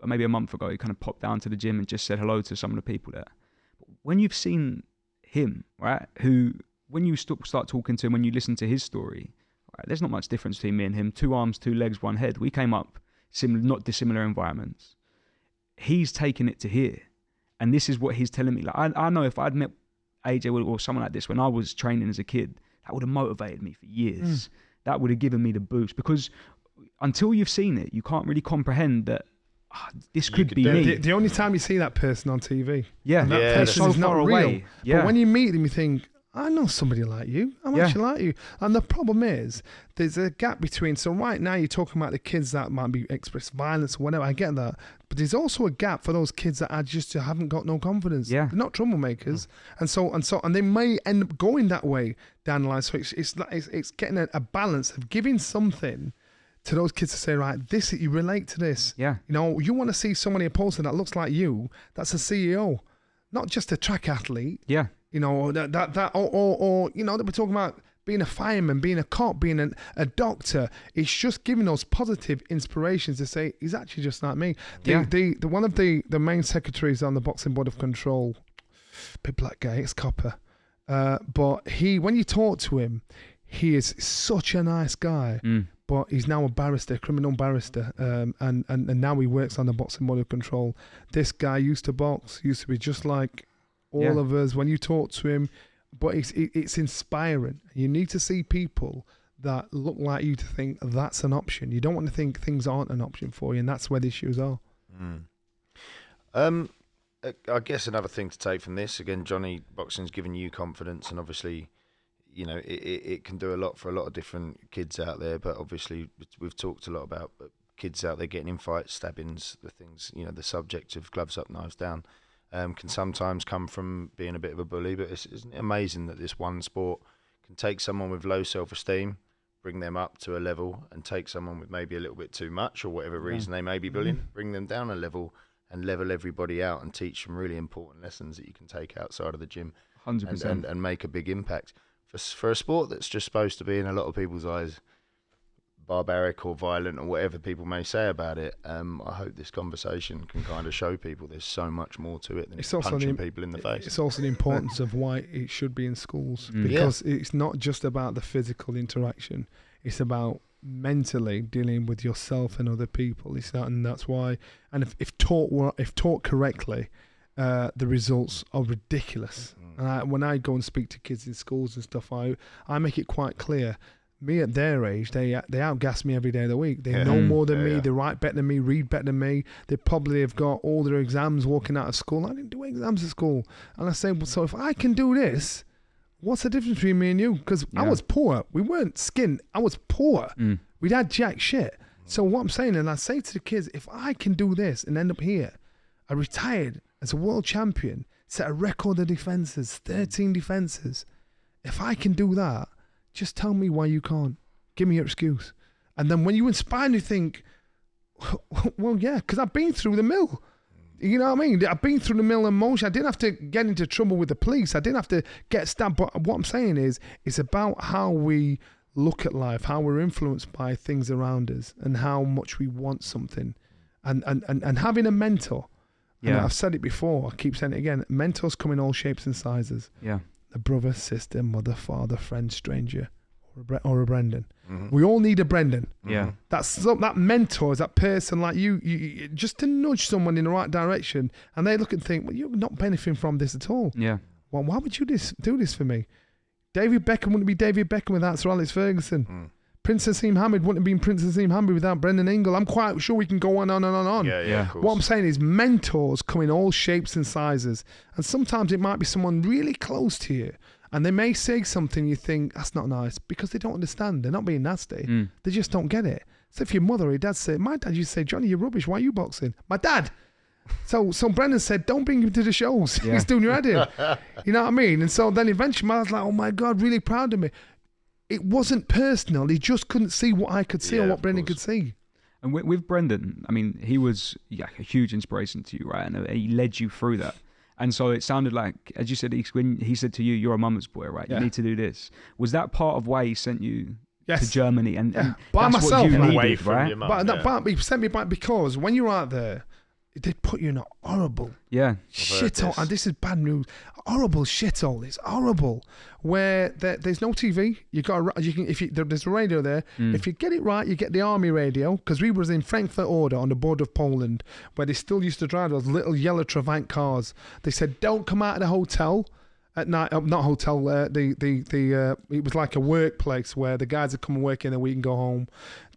maybe a month ago, he kind of popped down to the gym and just said hello to some of the people there. But when you've seen him, right, when you start talking to him, when you listen to his story, right, there's not much difference between me and him. 2 arms, 2 legs, 1 head. We came up not dissimilar environments. He's taken it to here. And this is what he's telling me. Like I know if I'd met AJ or someone like this when I was training as a kid, that would have motivated me for years. That would have given me the boost, because until you've seen it, you can't really comprehend that this could be me. The only time you see that person on TV, and that person so is not far real. away. Yeah. But when you meet them, you think, I know somebody like you. I'm actually like you. And the problem is, there's a gap between. So right now, you're talking about the kids that might be express violence or whatever. I get that, but there's also a gap for those kids that haven't got no confidence. Yeah. They're not troublemakers, and they may end up going that way down the line. So it's getting a balance of giving something to those kids to say, right, you relate to this. Yeah. You know, you want to see somebody opposing that looks like you. That's a CEO, not just a track athlete. Yeah. You know, or you know, that we're talking about being a fireman, being a cop, being a doctor. It's just giving those positive inspirations to say, he's actually just like me. One of the main secretaries on the Boxing Board of Control, big black guy, ex-copper. But when you talk to him, he is such a nice guy. But he's now a barrister, criminal barrister, and now he works on the Boxing Board of Control. This guy used to box, used to be just like all of us when you talk to him, but it's inspiring. You need to see people that look like you to think that's an option. You don't want to think things aren't an option for you, and that's where the issues are. I guess another thing to take from this, again, Johnny, boxing's given you confidence, and obviously, you know, it can do a lot for a lot of different kids out there, but obviously we've talked a lot about kids out there getting in fights, stabbings, the things, you know, the subject of gloves up, knives down. Can sometimes come from being a bit of a bully, but isn't it amazing that this one sport can take someone with low self-esteem, bring them up to a level, and take someone with maybe a little bit too much or whatever reason they may be bullying, bring them down a level and level everybody out and teach them really important lessons that you can take outside of the gym 100%. and make a big impact. For a sport that's just supposed to be, in a lot of people's eyes, barbaric or violent or whatever people may say about it, I hope this conversation can kind of show people there's so much more to it than just punching people in the face. It's also the importance of why it should be in schools, because it's not just about the physical interaction, it's about mentally dealing with yourself and other people. And that's why, and if taught correctly, the results are ridiculous. And when I go and speak to kids in schools and stuff, I make it quite clear. Me at their age, they outgas me every day of the week. They know more than me. They write better than me, read better than me. They probably have got all their exams walking out of school. I didn't do exams at school. And I say, well, so if I can do this, what's the difference between me and you? Because I was poor. We weren't skint. I was poor. We'd had jack shit. So what I'm saying, and I say to the kids, if I can do this and end up here, I retired as a world champion, set a record of defences, 13 defences. If I can do that, just tell me why you can't. Give me your excuse. And then when you inspire me, think, well, yeah, because I've been through the mill. You know what I mean? I've been through the mill and motion. I didn't have to get into trouble with the police. I didn't have to get stabbed. But what I'm saying is, it's about how we look at life, how we're influenced by things around us, and how much we want something. And having a mentor. Yeah. I've said it before. I keep saying it again. Mentors come in all shapes and sizes. Yeah. A brother, sister, mother, father, friend, stranger, or a Brendan. We all need a Brendan. Yeah. That mentor is that person like you just to nudge someone in the right direction, and they look and think, well, you're not benefiting from this at all. Yeah. Well, why would you do this for me? David Beckham wouldn't be David Beckham without Sir Alex Ferguson. Prince Haseem Hamid wouldn't have been Prince Haseem Hamid without Brendan Ingle. I'm quite sure we can go on and on and on. Yeah, of course. What I'm saying is mentors come in all shapes and sizes. And sometimes it might be someone really close to you. And they may say something you think, that's not nice, because they don't understand. They're not being nasty. They just don't get it. So if your mother or your dad say, my dad used to say, Johnny, you're rubbish. Why are you boxing? My dad. So Brendan said, don't bring him to the shows. He's doing your head in. You know what I mean? And so then eventually I was like, oh my God, really proud of me. It wasn't personal. He just couldn't see what I could see or what Brendan could see. And with Brendan, I mean, he was a huge inspiration to you, right? And he led you through that. And so it sounded like, as you said, when he said to you, "You're a mama's boy, right? You need to do this." Was that part of why he sent you to Germany? And by that's myself, what you away needed, right? But he sent me back because when you're out there, they put you in a horrible shithole, and this is bad news. Horrible shithole. It's horrible. Where there's no TV. There's a radio there. If you get it right, you get the army radio. Because we was in Frankfurt Oder on the border of Poland, where they still used to drive those little yellow Travant cars. They said, "Don't come out of the hotel at night." Not hotel. It was like a workplace where the guys would come and work in, and we can go home.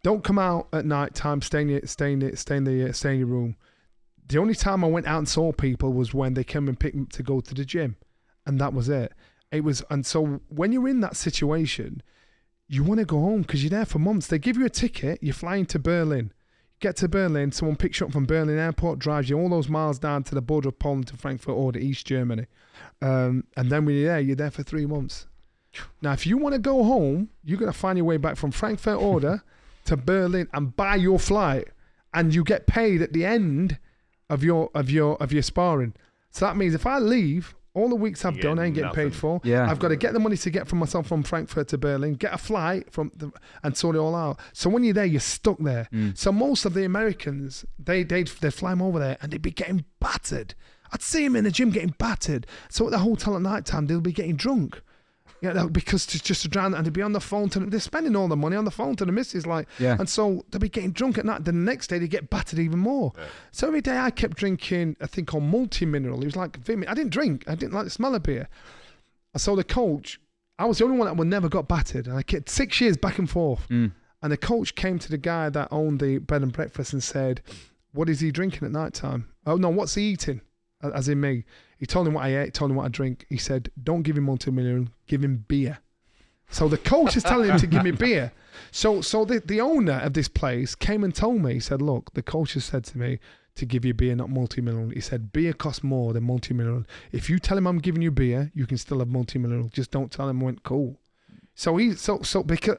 Don't come out at night time. Stay in your room. The only time I went out and saw people was when they came and picked me to go to the gym, and that was it. And so when you're in that situation, you want to go home because you're there for months. They give you a ticket, you're flying to Berlin. You get to Berlin, someone picks you up from Berlin airport, drives you all those miles down to the border of Poland to Frankfurt Oder, East Germany. And then when you're there for 3 months. Now, if you want to go home, you're going to find your way back from Frankfurt Oder to Berlin and buy your flight, and you get paid at the end of your sparring. So that means if I leave, all the weeks I've done, I ain't getting paid for. Yeah. I've got to get the money to get from myself from Frankfurt to Berlin, get a flight and sort it all out. So when you're there, you're stuck there. So most of the Americans, they'd fly them over there and they'd be getting battered. I'd see them in the gym getting battered. So at the hotel at night time, they'll be getting drunk. Yeah, because just to drown, and they'd be on the phone they're spending all the money on the phone to the missus, and so they'd be getting drunk at night. The next day they get battered even more. Yeah. So every day I kept drinking a thing called multi-mineral. It was like I didn't drink. I didn't like the smell of beer. So the coach, I was the only one that never got battered, and I kept 6 years back and forth. And the coach came to the guy that owned the bed and breakfast and said, "What is he drinking at night time? Oh no, what's he eating?" As in me. He told him what I ate, told him what I drink. He said, "Don't give him multi-mineral, give him beer." So the coach is telling him to give me beer. So the owner of this place came and told me, he said, "Look, the coach has said to me to give you beer, not multi-mineral." He said, "Beer costs more than multi-mineral. If you tell him I'm giving you beer, you can still have multi-mineral. Just don't tell him." I went, "Cool." So because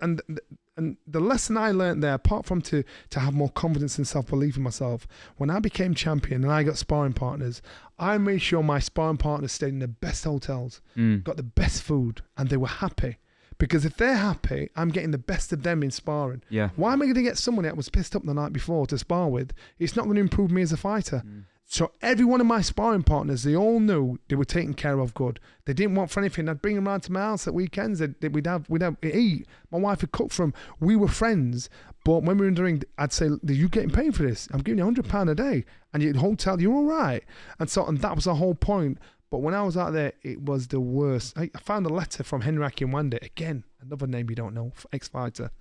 and the lesson I learned there, apart from to have more confidence and self-belief in myself, when I became champion and I got sparring partners, I made sure my sparring partners stayed in the best hotels, got the best food, and they were happy. Because if they're happy, I'm getting the best of them in sparring. Yeah. Why am I going to get someone that was pissed up the night before to spar with? It's not going to improve me as a fighter. So every one of my sparring partners, they all knew they were taken care of good. They didn't want for anything. I'd bring them around to my house at weekends. We'd have eat. My wife would cook for them. We were friends. But when we were in the ring, I'd say, "Are you getting paid for this? I'm giving you £100 a day. And your hotel, you're all right." And that was the whole point. But when I was out there, it was the worst. I found a letter from Henry Akinwande, again, another name you don't know, ex-fighter.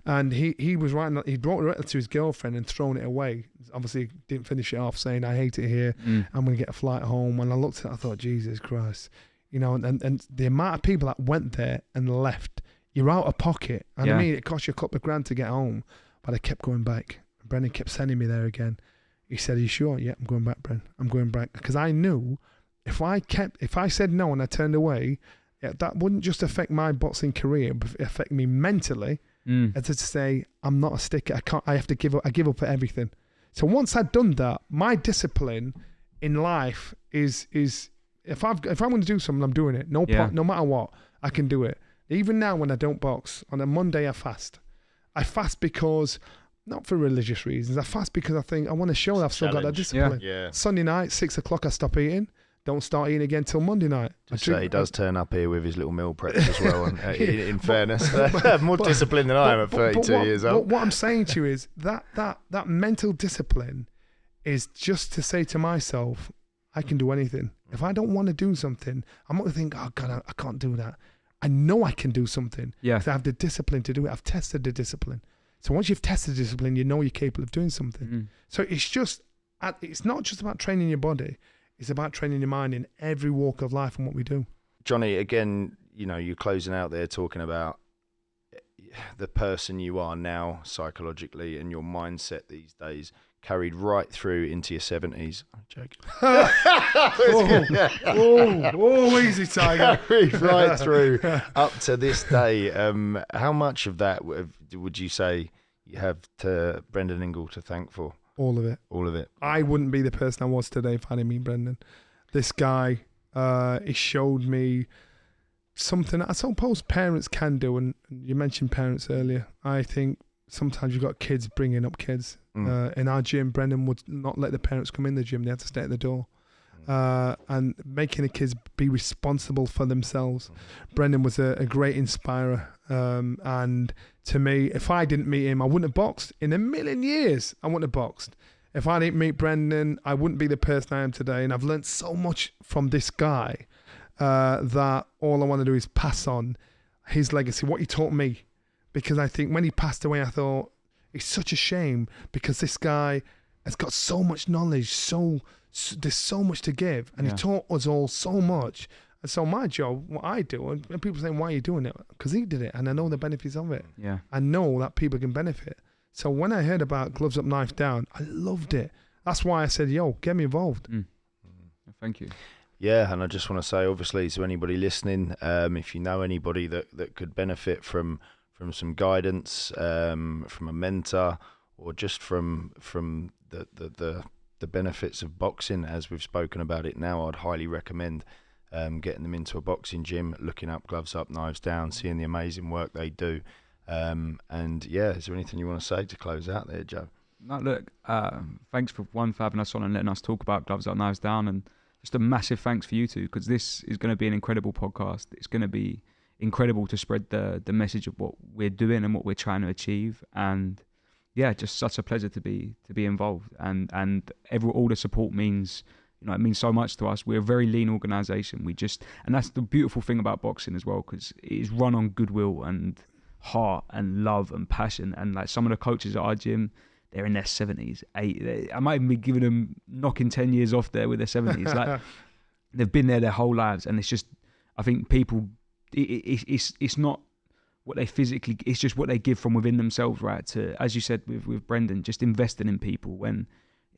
And he was writing, he wrote a letter to his girlfriend and thrown it away. Obviously, didn't finish it off saying, "I hate it here. I'm going to get a flight home." And I looked at it, I thought, Jesus Christ. You know, and the amount of people that went there and left, you're out of pocket. And I mean, it cost you a couple of grand to get home. But I kept going back. Brendan kept sending me there again. He said, "Are you sure?" "Yeah, I'm going back, Bren. I'm going back." Because I knew if I said no and I turned away, that wouldn't just affect my boxing career, but it affect me mentally. As to say, I'm not a sticker. I have to give up. I give up at everything. So once I'd done that, my discipline in life is if I'm going to do something, I'm doing it. No matter what, I can do it. Even now when I don't box, on a Monday I fast. I fast because, not for religious reasons, I fast because I think I want to show that I've still got that discipline. Yeah. Sunday night, 6 o'clock, I stop eating. Don't start eating again till Monday night. He does turn up here with his little meal preps as well. And, in fairness, more disciplined than I am at 32 years old. What I'm saying to you is that mental discipline is just to say to myself, I can do anything. If I don't want to do something, I'm not going to think, "Oh God, I can't do that." I know I can do something. Yeah. I have the discipline to do it. I've tested the discipline. So once you've tested the discipline, you know you're capable of doing something. So it's not just about training your body. It's about training your mind in every walk of life and what we do. Johnny, again, you know, you're closing out there talking about the person you are now psychologically and your mindset these days carried right through into your 70s. I'm joking. Easy, Tiger. Carried right through up to this day. How much of that would you say you have to Brendan Ingle to thank for? All of it. All of it. I wouldn't be the person I was today if I didn't meet Brendan. This guy, he showed me something I suppose parents can do, and you mentioned parents earlier. I think sometimes you've got kids bringing up kids. In our gym, Brendan would not let the parents come in the gym. They had to stay at the door. And making the kids be responsible for themselves. Brendan was a great inspirer. And to me, if I didn't meet him, I wouldn't have boxed. In a million years, I wouldn't have boxed. If I didn't meet Brendan, I wouldn't be the person I am today. And I've learned so much from this guy that all I want to do is pass on his legacy, what he taught me. Because I think when he passed away, I thought, it's such a shame because this guy has got so much knowledge, there's so much to give, and he taught us all so much. And so my job, what I do, and people say, why are you doing it? Because he did it, and I know the benefits of it. Yeah. I know that people can benefit. So when I heard about Gloves Up, Knife Down, I loved it. That's why I said, yo, get me involved. Thank you. Yeah, and I just want to say, obviously, to anybody listening, if you know anybody that could benefit from some guidance, from a mentor, or just from the benefits of boxing, as we've spoken about it now, I'd highly recommend getting them into a boxing gym, looking up Gloves Up, Knives Down, seeing the amazing work they do. And yeah, is there anything you want to say to close out there, Joe? No, look, thanks for having us on and letting us talk about Gloves Up, Knives Down, and just a massive thanks for you two, because this is going to be an incredible podcast. It's going to be incredible to spread the message of what we're doing and what we're trying to achieve. And yeah, just such a pleasure to be involved, and all the support means, it means so much to us. We're a very lean organisation. And that's the beautiful thing about boxing as well, because it is run on goodwill and heart and love and passion. And like some of the coaches at our gym, they're in their 70s, 80s. I might even be giving them knocking 10 years off there with their 70s. Like they've been there their whole lives, and it's just, I think people, it's not what they physically, it's just what they give from within themselves, right? To, as you said with Brendan, just investing in people when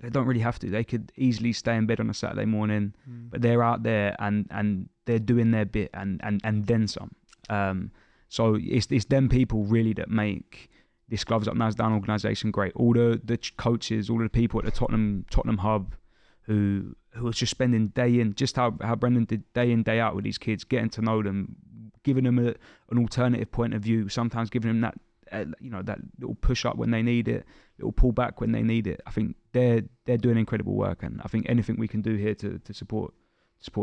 they don't really have to. They could easily stay in bed on a Saturday morning, but they're out there and they're doing their bit and then some. So it's them people really that make this Gloves Up, Knives Down organisation great. All the coaches, all the people at the Tottenham hub who are just spending day in, just how Brendan did day in, day out with these kids, getting to know them, giving them an alternative point of view, sometimes giving them that that little push up when they need it, little pull back when they need it. I think they're doing incredible work, and I think anything we can do here to support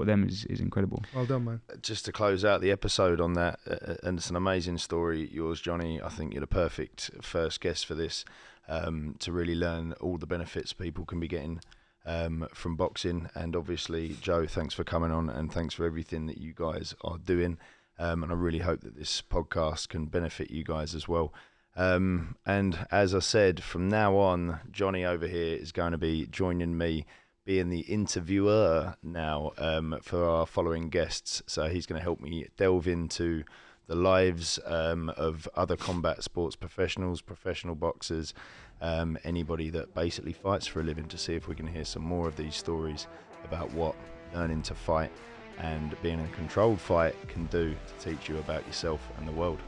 them is incredible. Well done, man. Just to close out the episode on that, and it's an amazing story, yours, Johnny. I think you're the perfect first guest for this, to really learn all the benefits people can be getting from boxing. And obviously, Joe, thanks for coming on, and thanks for everything that you guys are doing. And I really hope that this podcast can benefit you guys as well. And as I said, from now on, Johnny over here is going to be joining me, being the interviewer now for our following guests. So he's going to help me delve into the lives of other combat sports professionals, professional boxers, anybody that basically fights for a living, to see if we can hear some more of these stories about what learning to fight and being in a controlled fight can do to teach you about yourself and the world.